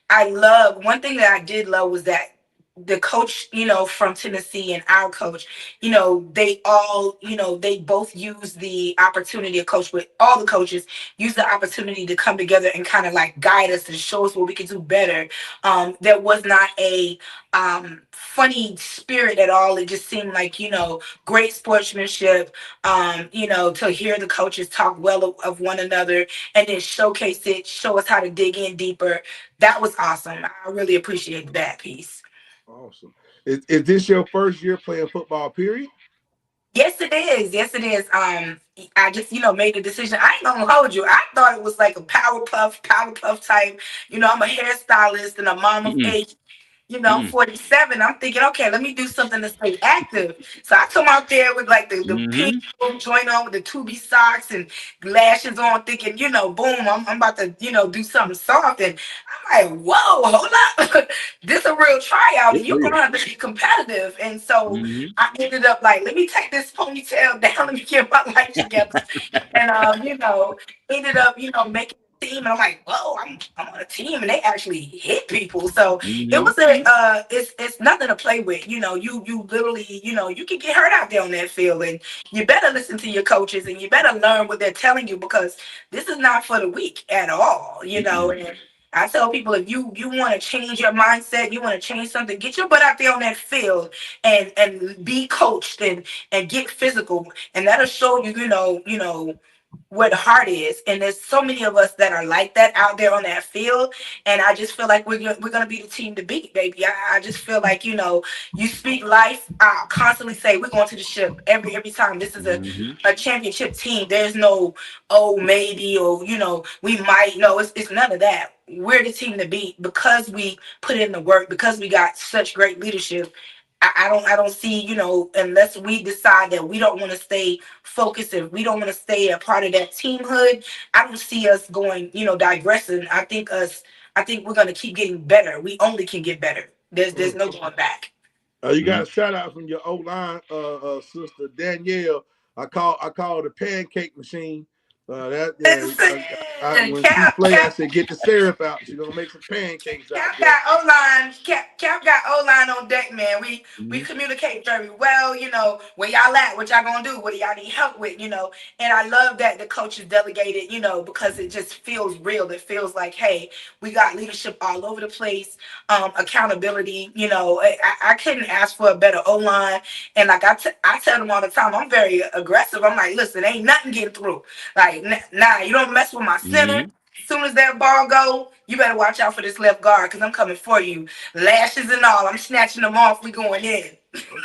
I love one thing that I did love was that the coach, you know, from Tennessee and our coach, you know, they all, you know, they both use the opportunity to coach with all the coaches, use the opportunity to come together and kind of like guide us and show us what we can do better. There was not a funny spirit at all. It just seemed like, you know, great sportsmanship, you know, to hear the coaches talk well of one another and then showcase it, show us how to dig in deeper. That was awesome. I really appreciate that piece. Awesome. Is this your first year playing football, period? Yes, it is. Yes, it is. I just, you know, made the decision. I ain't gonna hold you. I thought it was like a Powerpuff type. You know, I'm a hairstylist and a mom of 8. I'm 47. I'm thinking, okay, let me do something to stay active. So I come out there with like the pink joint on with the Tubi socks and lashes on, thinking, boom, I'm about to, do something soft. And I'm like, whoa, hold up. This a real tryout, and you're gonna have to be competitive. And so I ended up like, let me take this ponytail down, let me get my life together. And ended up, making team, and I'm like, whoa, I'm on a team, and they actually hit people. So it was it's nothing to play with. You literally, you can get hurt out there on that field, and you better listen to your coaches, and you better learn what they're telling you, because this is not for the weak at all. And I tell people, if you want to change your mindset, you want to change something, get your butt out there on that field and be coached and get physical, and that'll show you, where the heart is. And there's so many of us that are like that out there on that field, and I just feel like we're gonna be the team to beat, baby. I just feel like, you speak life. I constantly say we're going to the ship every time. This is a championship team. There's no maybe, or we might. No, it's none of that. We're the team to beat, because we put in the work, because we got such great leadership. I don't see, unless we decide that we don't want to stay focused, and we don't want to stay a part of that teamhood, I don't see us going, digressing. I think we're gonna keep getting better. We only can get better. There's no going back. You got a shout out from your O-line, sister Danielle. I call the pancake machine. When she play, I said, get the syrup out. She's gonna make some pancakes out there. Cap got O-line on deck, man. We communicate very well. Where y'all at? What y'all gonna do? What do y'all need help with? And I love that the coaches delegated, because it just feels real. It feels like, hey, we got leadership all over the place. Accountability. I couldn't ask for a better O-line. And like I tell them all the time, I'm very aggressive. I'm like, listen, ain't nothing getting through. Like, nah, you don't mess with my center. As soon as that ball go, you better watch out for this left guard, because I'm coming for you. Lashes and all, I'm snatching them off. We going in.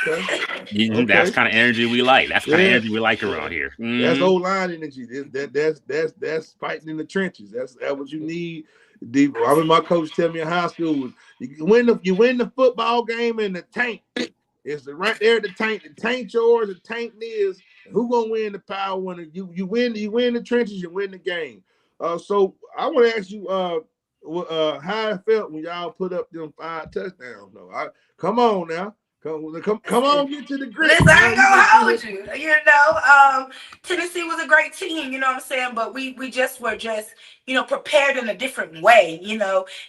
Okay. That's kind of energy we like. That's kind of energy we like around here. That's O-line energy. That's fighting in the trenches. That's what you need. I remember my coach tell me in high school, you win the football game in the tank. It's right there at the tank. The tank yours, the tank theirs. Who gonna win the power winner? You win the trenches, you win the game. So I want to ask you how it felt when y'all put up them 5 touchdowns. No, come on now. Come on, get to the grit. Listen, I ain't gonna hold you. Tennessee was a great team, you know what I'm saying? But we just were prepared in a different way,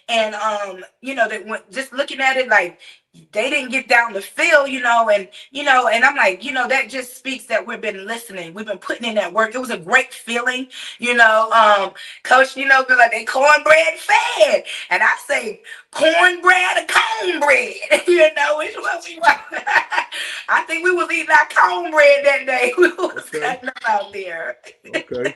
and that just looking at it, like, they didn't get down the field, and I'm like, that just speaks that we've been listening. We've been putting in that work. It was a great feeling, coach, like, they cornbread fed. And I say, cornbread or cornbread, which one we want. I think we was eating our cornbread that day. We was cutting up out there. Okay.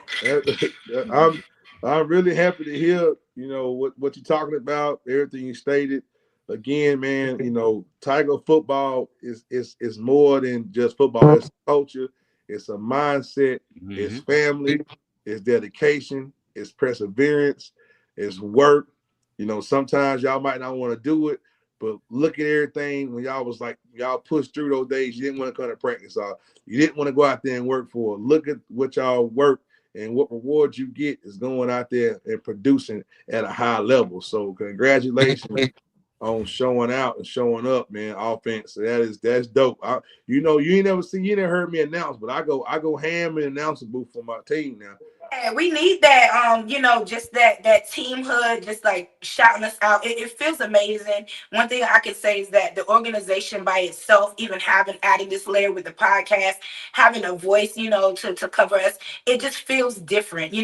I'm really happy to hear, what you're talking about, everything you stated. Again, man, Tiger football is more than just football. It's culture. It's a mindset. It's family. It's dedication. It's perseverance. It's work. Sometimes y'all might not want to do it, but look at everything when y'all pushed through those days. You didn't want to come to practice. You didn't want to go out there and work for it. Look at what y'all work, and what rewards you get is going out there and producing at a high level. So congratulations on showing out and showing up, man. Offense. That's dope. You never heard me announce, but I go ham in the announcing booth for my team now. Yeah, we need that, just that teamhood, just like shouting us out. It feels amazing. One thing I can say is that the organization by itself, even adding this layer with the podcast, having a voice, to cover us, it just feels different.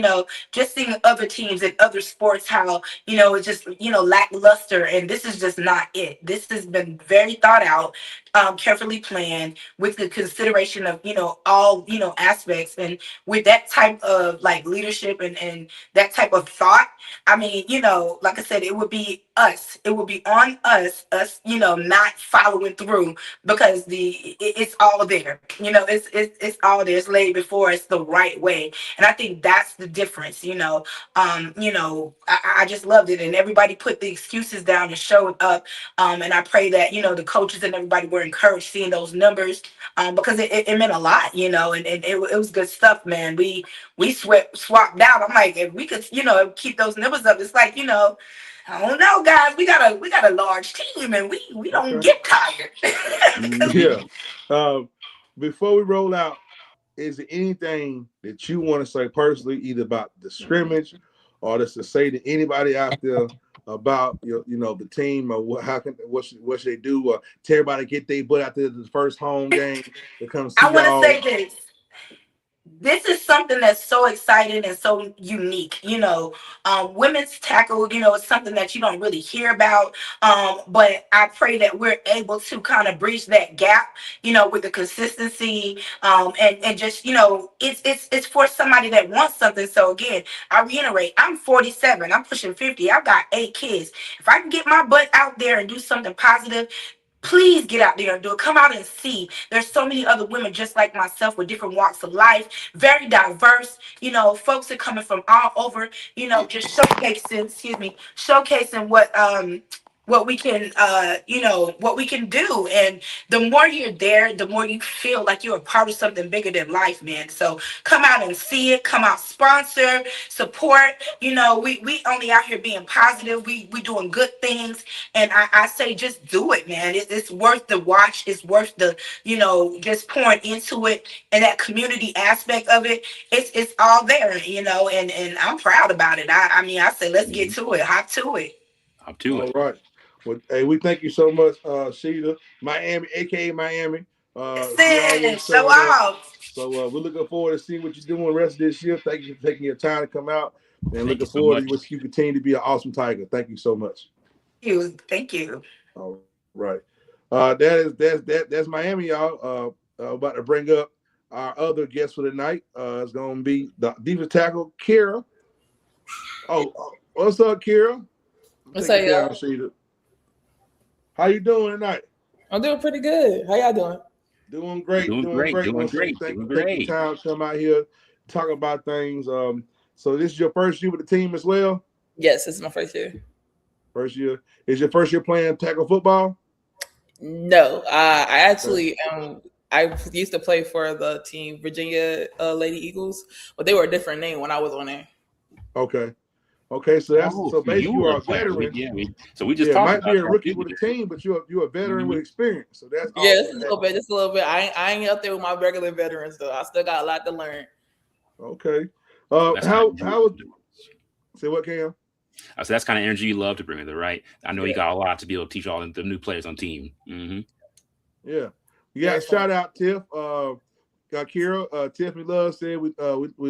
Just seeing other teams and other sports, how, it's just, lackluster. And this is just not it. This has been very thought out, carefully planned, with the consideration of, all, aspects. And with that type of like leadership and that type of thought, I mean, like I said, it would be us. It will be on us, not following through because it's all there. It's all there. It's laid before us the right way. And I think that's the difference, I just loved it. And everybody put the excuses down and showed up. And I pray that, the coaches and everybody were encouraged seeing those numbers because it meant a lot, and it was good stuff, man. We swapped out. I'm like, if we could, keep those numbers up, it's like, I don't know, guys. We got a large team, and we don't get tired. Yeah. Before we roll out, is there anything that you want to say personally, either about the scrimmage, or just to say to anybody out there about the team, or what should they do, or to everybody get their butt out there to the first home game to come see I want y'all? to say this. This is something that's so exciting and so unique. Women's tackle, it's something that you don't really hear about. But I pray that we're able to kind of bridge that gap, with the consistency. And just, it's for somebody that wants something. So again, I reiterate, I'm 47, I'm pushing 50, I've got 8 kids. If I can get my butt out there and do something positive, please get out there and do it. Come out and see. There's so many other women just like myself with different walks of life, very diverse. Folks are coming from all over, just showcasing what we can what we can do. And the more you're there, the more you feel like you're a part of something bigger than life, man. So come out and see it. Come out, sponsor, support. We only out here being positive. We doing good things. And I say just do it, man. It's worth the watch. It's worth the just pouring into it. And that community aspect of it, it's all there, and I'm proud about it. I say let's get to it. Hop to it. All right. Well, hey, we thank you so much, Sheeta, Miami, aka Miami. Show off. So we're looking forward to seeing what you're doing the rest of this year. Thank you for taking your time to come out, and looking forward to you continue to be an awesome Tiger. Thank you so much. Thank you. All right. That's Miami, y'all. About to bring up our other guest for the night. It's gonna be the defensive tackle, Kira. What's up, Kira? What's up, y'all? How you doing tonight? I'm doing pretty good. How y'all doing? Doing great. Doing great. Thank you for the time to come out here, talk about things. So this is your first year with the team as well? Yes, this is my first year. First year. Is your first year playing tackle football? No, I actually I used to play for the team Virginia Lady Eagles, but they were a different name when I was on there. Okay, so basically you are a veteran. So we just talked might about be a rookie with a team, but you're a veteran with experience. So that's just a little bit. I ain't up there with my regular veterans though. I still got a lot to learn. Okay. How would say what, Cam? So that's kind of energy you love to bring with it, right? I know you got a lot to be able to teach all the new players on team. Mm-hmm. Yeah. You got shout out Tiff. Kira, Tiffany Love said we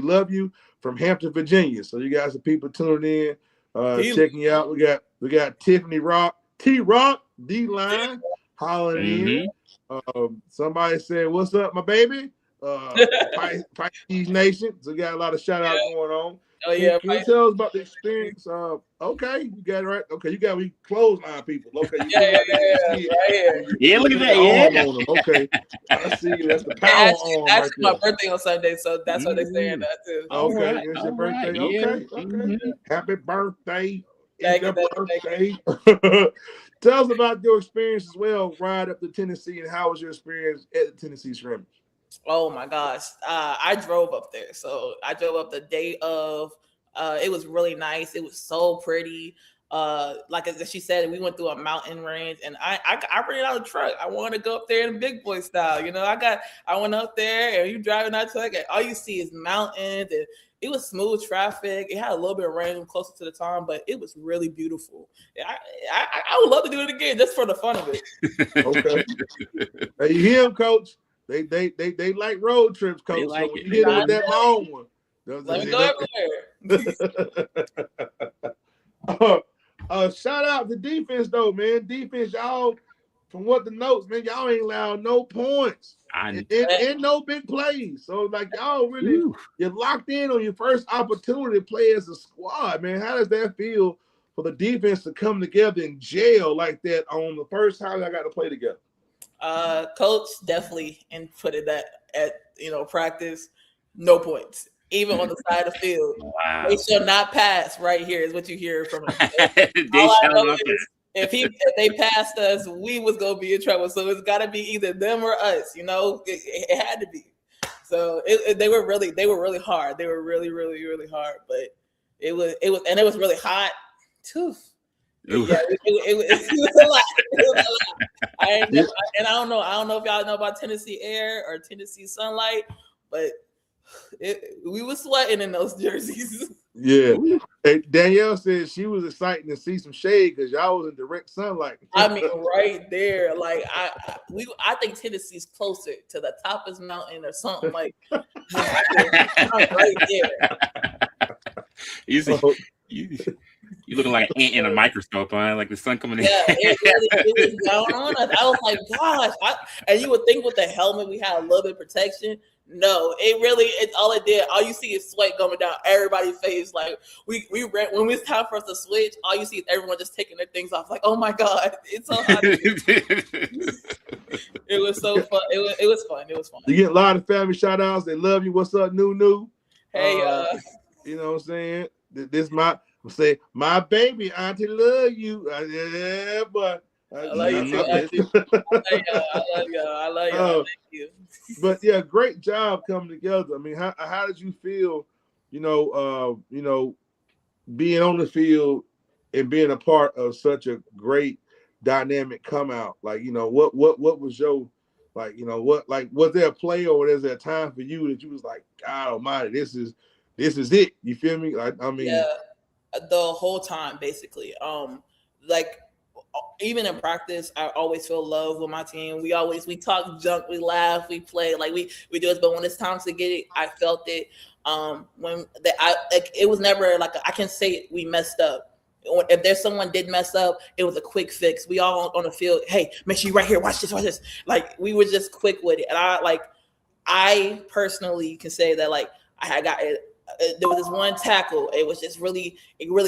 love you from Hampton, Virginia. So you guys are people tuning in, checking you out. We got Tiffany Rock, T-Rock, D-Line, hollering in. Somebody said, "What's up, my baby?" Pisces Nation. So we got a lot of shout outs going on. Oh yeah. Can you tell us about the experience? Okay, you got it right. Okay, you got we clothesline people. Okay, yeah, look at that. Okay, I see you. That's the power arm. Actually, my birthday on Sunday, so that's what they're saying that too. Okay, it's your birthday. Okay. Mm-hmm. Happy birthday! Thank It's you. your birthday. Tell us about your experience as well. Ride up to Tennessee, and how was your experience at the Tennessee scrimmage? Oh my gosh. I drove up there. So I drove up the day of. It was really nice. It was so pretty. Like as she said, we went through a mountain range, and I rented out a truck. I wanted to go up there in big boy style. I went up there, and you driving that truck, and all you see is mountains, and it was smooth traffic. It had a little bit of rain closer to the time, but it was really beautiful. I would love to do it again just for the fun of it. Okay. Hey, you hear him, Coach? They like road trips, Coach. Like so when you hit them with that long one. Let me go everywhere. Shout out to defense though, man. Defense, y'all. From what the notes, man, y'all ain't allowed no points and no big plays. So like y'all really, you're locked in on your first opportunity to play as a squad, man. How does that feel for the defense to come together and gel like that on the first time I got to play together? Coach definitely inputted that at practice. No points, even on the side of the field. Wow. They shall not pass. Right here is what you hear from him. They shall not pass. If they passed us, we was gonna be in trouble. So it's got to be either them or us. It had to be. So they were really hard. They were really, really, really hard. But it was really hot too. Ooh. Yeah, it was a lot. It was a lot. And I don't know if y'all know about Tennessee Air or Tennessee Sunlight, but we was sweating in those jerseys. Yeah. Hey, Danielle said she was excited to see some shade because y'all was in direct sunlight. I mean, right there. Like I think Tennessee's closer to the toppest mountain or something. Like right there. You looking like an ant in a microscope, huh? Like the sun coming in. Yeah, it was down on us. I was like, gosh. And you would think with the helmet we had a little bit of protection. No, it's all it did. All you see is sweat coming down everybody's face. Like we ran when it's time for us to switch. All you see is everyone just taking their things off. Like, oh my god, it's so hot. It was so fun. It was fun. It was fun. You get a lot of family shout outs. They love you. What's up, New? Hey, you know what I'm saying? This my baby auntie love you. Yeah, but I love you too, auntie. I love y'all. Thank you. But yeah, great job coming together. I mean, how did you feel? Being on the field and being a part of such a great dynamic come out. Like, what was your was there a play or was there a time for you that you was like, God Almighty, this is it? You feel me? Yeah, the whole time basically. Even in practice, I always feel love with my team. We talk junk, we laugh, we play, like we do this. But when it's time to get it, I felt it. It was never like I can say we messed up. If there's someone did mess up, it was a quick fix. We all on the field. Hey, make sure you right here. Watch this. Like we were just quick with it. And I personally can say that I got it. There was this one tackle. It really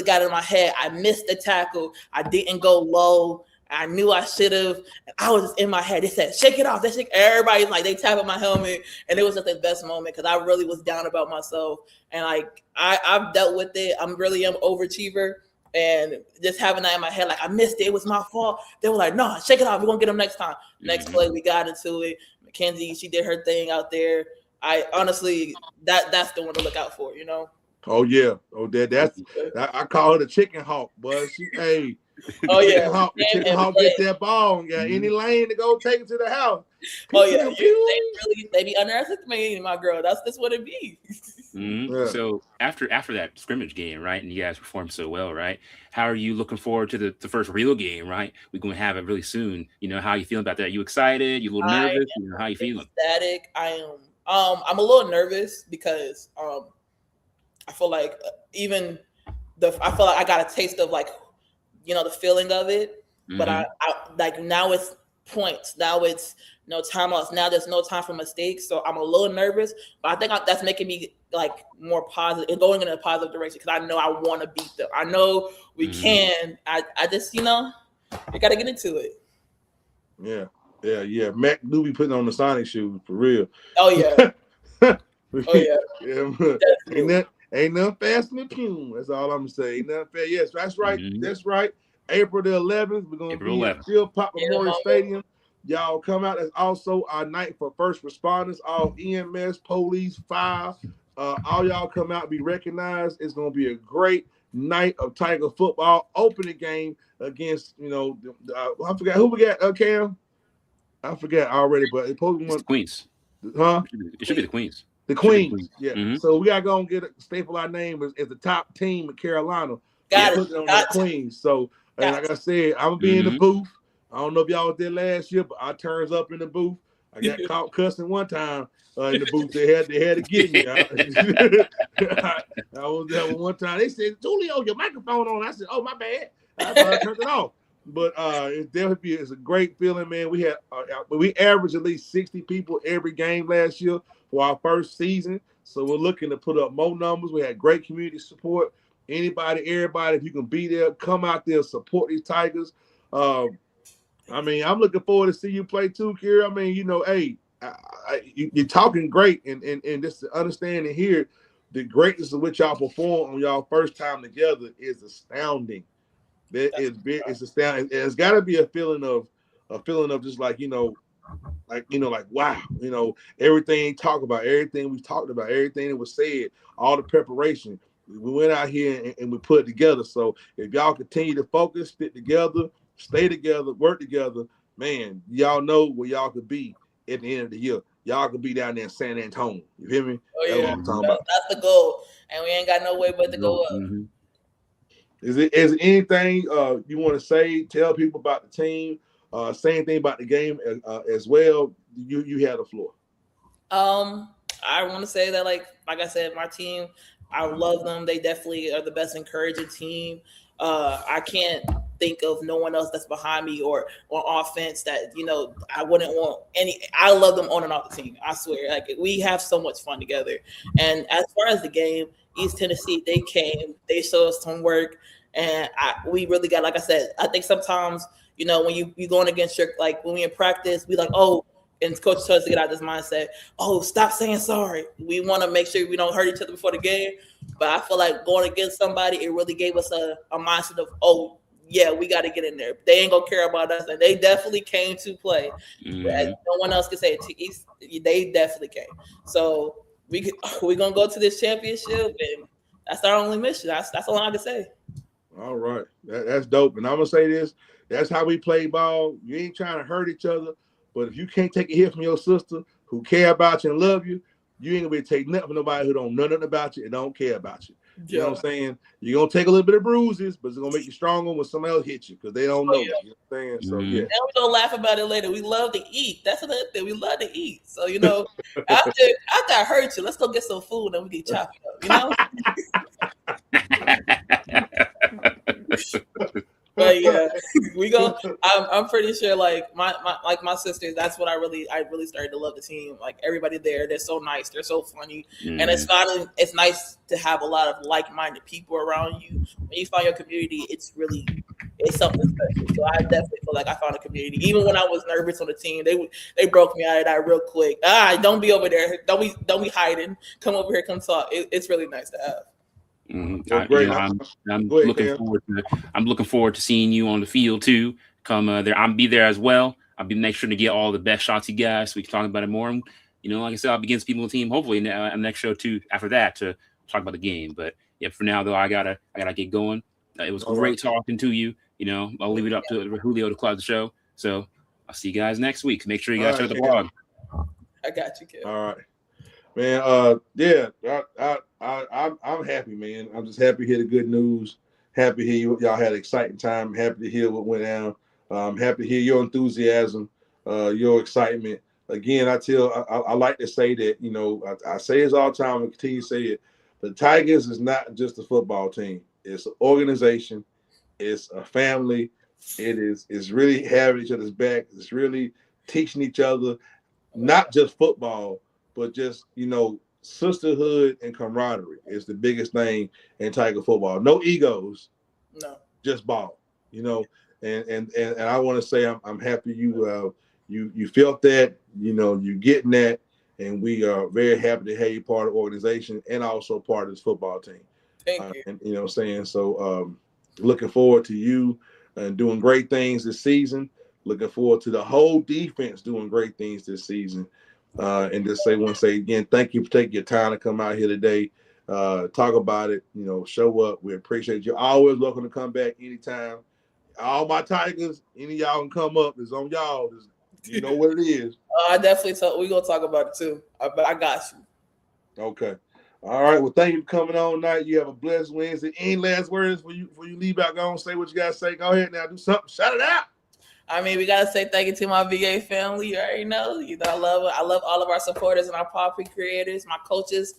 got in my head. I missed the tackle. I didn't go low. I knew I should have. I was just in my head. They said, shake it off. Everybody's like, they tapping my helmet. And it was just the best moment because I really was down about myself. And I've dealt with it. I'm really an overachiever. And just having that in my head, I missed it. It was my fault. They were like, no, shake it off. We're going to get them next time. Mm-hmm. Next play, we got into it. Mackenzie, she did her thing out there. I honestly, that's the one to look out for, Oh yeah, I call her the chicken hawk, but hey, oh yeah, the chicken hawk get that ball and got any lane to go take it to the house. Oh yeah, they be underestimating my girl. That's what it be. Mm-hmm. Yeah. So after that scrimmage game, right, and you guys performed so well, right? How are you looking forward to the first real game, right? We're going to have it really soon. How are you feeling about that? You excited? You a little nervous? How are you feeling? Ecstatic. I am. I'm a little nervous because I feel like I feel like I got a taste of the feeling of it, mm-hmm. But I now it's points. Now it's no timeouts. Now there's no time for mistakes. So I'm a little nervous, but I think that's making me more positive and going in a positive direction because I know I want to beat them. I know we mm-hmm. can. I just we got to get into it. Yeah. Yeah. Mac do be putting on the Sonic shoes for real. Oh yeah. Ain't nothing faster than Pune. That's all I'm gonna say. Ain't nothing fast. Yes, that's right. Mm-hmm. That's right. April the 11th, we're gonna be at Phil Pop Memorial Stadium. Y'all come out. That's also our night for first responders, all EMS, police, fire. All y'all come out, be recognized. It's gonna be a great night of Tiger football. Opening game against I forgot who we got. Cam. I forgot already, but it's the Queens. Huh? It should be the Queens. The Queens. Yeah. Mm-hmm. So we gotta go and staple our name as the top team in Carolina. Got it on the Queens. So like I said, I'm gonna be in the booth. I don't know if y'all was there last year, but I turns up in the booth. I got caught cussing one time in the booth. They had to get me. I was there one time. They said, "Julio, your microphone on." I said, "Oh, my bad." I turned it off. But it's a great feeling, man. We averaged at least 60 people every game last year for our first season. So we're looking to put up more numbers. We had great community support. anybody, everybody, if you can be there, come out there, support these Tigers. I mean, I'm looking forward to see you play too, Kira. I mean, you know, hey, you're talking great, and just to understand and hear the greatness of which y'all perform on y'all first time together is astounding. It's astounding. It's got to be a feeling of just like like wow, everything talk about, everything we talked about, everything that was said, all the preparation. We went out here and we put it together. So if y'all continue to focus, stick together, stay together, work together, man, y'all know where y'all could be at the end of the year. Y'all could be down there in San Antonio. You hear me? Oh, That's yeah. what I'm talking about. That's the goal. And we ain't got no way but to go up. Mm-hmm. Is there anything you want to say, tell people about the team, say anything about the game as well? You have the floor. I want to say that, like I said, my team, I love them. They definitely are the best encouraging team. I can't think of no one else that's behind me or on offense that, I wouldn't want any. I love them on and off the team. I swear. Like, we have so much fun together. And as far as the game, East Tennessee, they came, they showed us some work, and we really got, like I said, I think sometimes, when you going against your, like when we in practice, we like, oh, and coach tells us to get out of this mindset, oh, stop saying sorry. We want to make sure we don't hurt each other before the game. But I feel like going against somebody, it really gave us a mindset of, oh, yeah, we got to get in there. They ain't going to care about us. And they definitely came to play. Mm-hmm. No one else can say it. They definitely came. So we're going to go to this championship, and that's our only mission. That's all I can say. All right. That's dope. And I'm going to say this. That's how we play ball. You ain't trying to hurt each other. But if you can't take a hit from your sister who care about you and love you, you ain't gonna be taking nothing from nobody who don't know nothing about you and don't care about you. You know what I'm saying? You're gonna take a little bit of bruises, but it's gonna make you stronger when somebody else hits you because they don't know. You know what I'm saying? So yeah. And we don't laugh about it later. We love to eat. That's another thing. We love to eat. So after I hurt you, let's go get some food and we can chop it up. But yeah, we go. I'm pretty sure, like my sisters. That's what I really started to love the team. Like, everybody there, they're so nice, they're so funny, and it's nice to have a lot of like-minded people around you. When you find your community, it's something special. So I definitely feel like I found a community. Even when I was nervous on the team, they broke me out of that real quick. Don't be over there. Don't be hiding. Come over here. Come talk. It's really nice to have. Mm-hmm. I'm looking forward to seeing you on the field too. Come there, I'll be there as well. I'll make sure to get all the best shots you guys. So we can talk about it more. And, like I said, I'll be against people on the team. Hopefully, on the next show too. After that, to talk about the game. But yeah, for now though, I gotta get going. It was great talking to you. I'll leave it up to Julio to close the show. So I'll see you guys next week. Make sure you guys check the blog. I got you, kid. All right. Man, yeah, I'm happy, man. I'm just happy to hear the good news. Happy to hear y'all had an exciting time. Happy to hear what went down. Happy to hear your enthusiasm, your excitement. Again, I like to say that, I say this all the time and continue to say it. The Tigers is not just a football team. It's an organization. It's a family. It's really having each other's back. It's really teaching each other, not just football, but just, sisterhood and camaraderie is the biggest thing in Tiger football. No egos, no, just ball, And I want to say I'm happy you felt that, you getting that, and we are very happy to have you part of the organization and also part of this football team. Thank you. And what I'm saying? So looking forward to you and doing great things this season. Looking forward to the whole defense doing great things this season. And just want to say again, thank you for taking your time to come out here today, talk about it, show up. We appreciate you. Always welcome to come back anytime. All my Tigers, any of y'all can come up. It's on y'all. You know what it is. I definitely we're going to talk about it too. I got you. Okay. All right. Well, thank you for coming on tonight. You have a blessed Wednesday. Any last words before you leave out? Go on, say what you got to say. Go ahead now. Do something. Shout it out. I mean, we gotta say thank you to my VA family. You already know. I love it. I love all of our supporters and our Poppy creators, my coaches.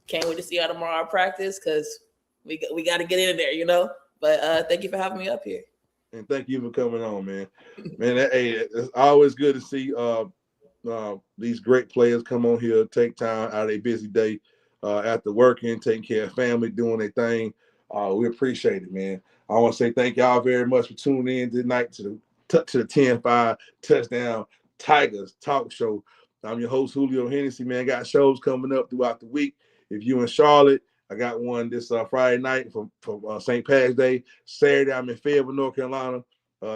Can't wait to see y'all tomorrow at practice because we got to get in there, But thank you for having me up here. And thank you for coming on, man. It's always good to see these great players come on here, take time out of their busy day after working, taking care of family, doing their thing. We appreciate it, man. I want to say thank y'all very much for tuning in tonight to the 10-5 Touchdown Tigers talk show. I'm your host, Julio Hennessy, man. Got shows coming up throughout the week. If you're in Charlotte, I got one this Friday night from St. Pat's Day. Saturday, I'm in Fayetteville, North Carolina.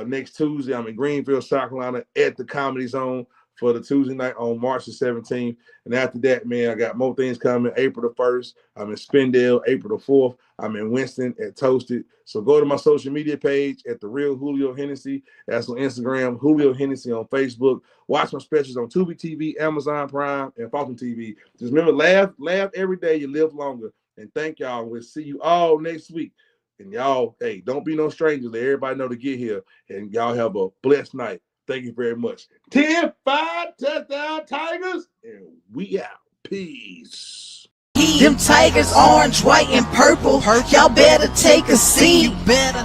Next Tuesday, I'm in Greenville, South Carolina at the Comedy Zone for the Tuesday night on March the 17th. And after that, man, I got more things coming. April the 1st, I'm in Spindale. April the 4th, I'm in Winston at Toasted. So go to my social media page at The Real Julio Hennessy. That's on Instagram, Julio Hennessy on Facebook. Watch my specials on Tubi TV, Amazon Prime, and Fulton TV. Just remember, laugh every day. You live longer. And thank y'all. We'll see you all next week. And y'all, hey, don't be no strangers. Let everybody know to get here. And y'all have a blessed night. Thank you very much. 10-5 Touchdown Tigers, and we out. Peace. Them Tigers, orange, white, and purple. Y'all better take a seat.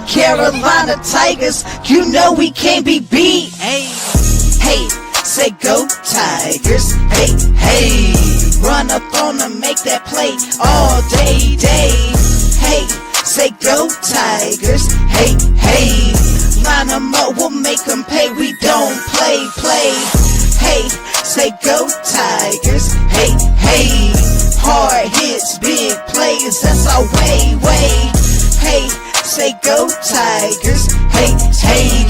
Carolina Tigers, you know we can't be beat. Hey, say go Tigers. Hey, run up on them, make that play all day. Hey, say go Tigers. Hey, line them up, we'll make them pay. We don't play. Hey, say go Tigers. Hey, hard hits, big plays, that's our way. Hey, say go Tigers. Hey,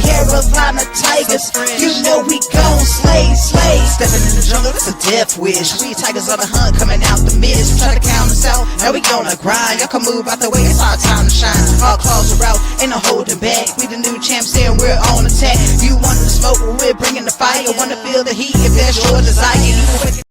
Carolina Tigers, you know we gon' slay. Stepping in the jungle, that's a death wish. We Tigers on the hunt, coming out the mist. Try to count us out, now we gonna grind. Y'all can move out the way, it's our time to shine. Our claws are out, ain't no holding back. We the new champs here, and we're on attack. You want the smoke, well, we're bringing the fire. Wanna feel the heat, if that's your desire.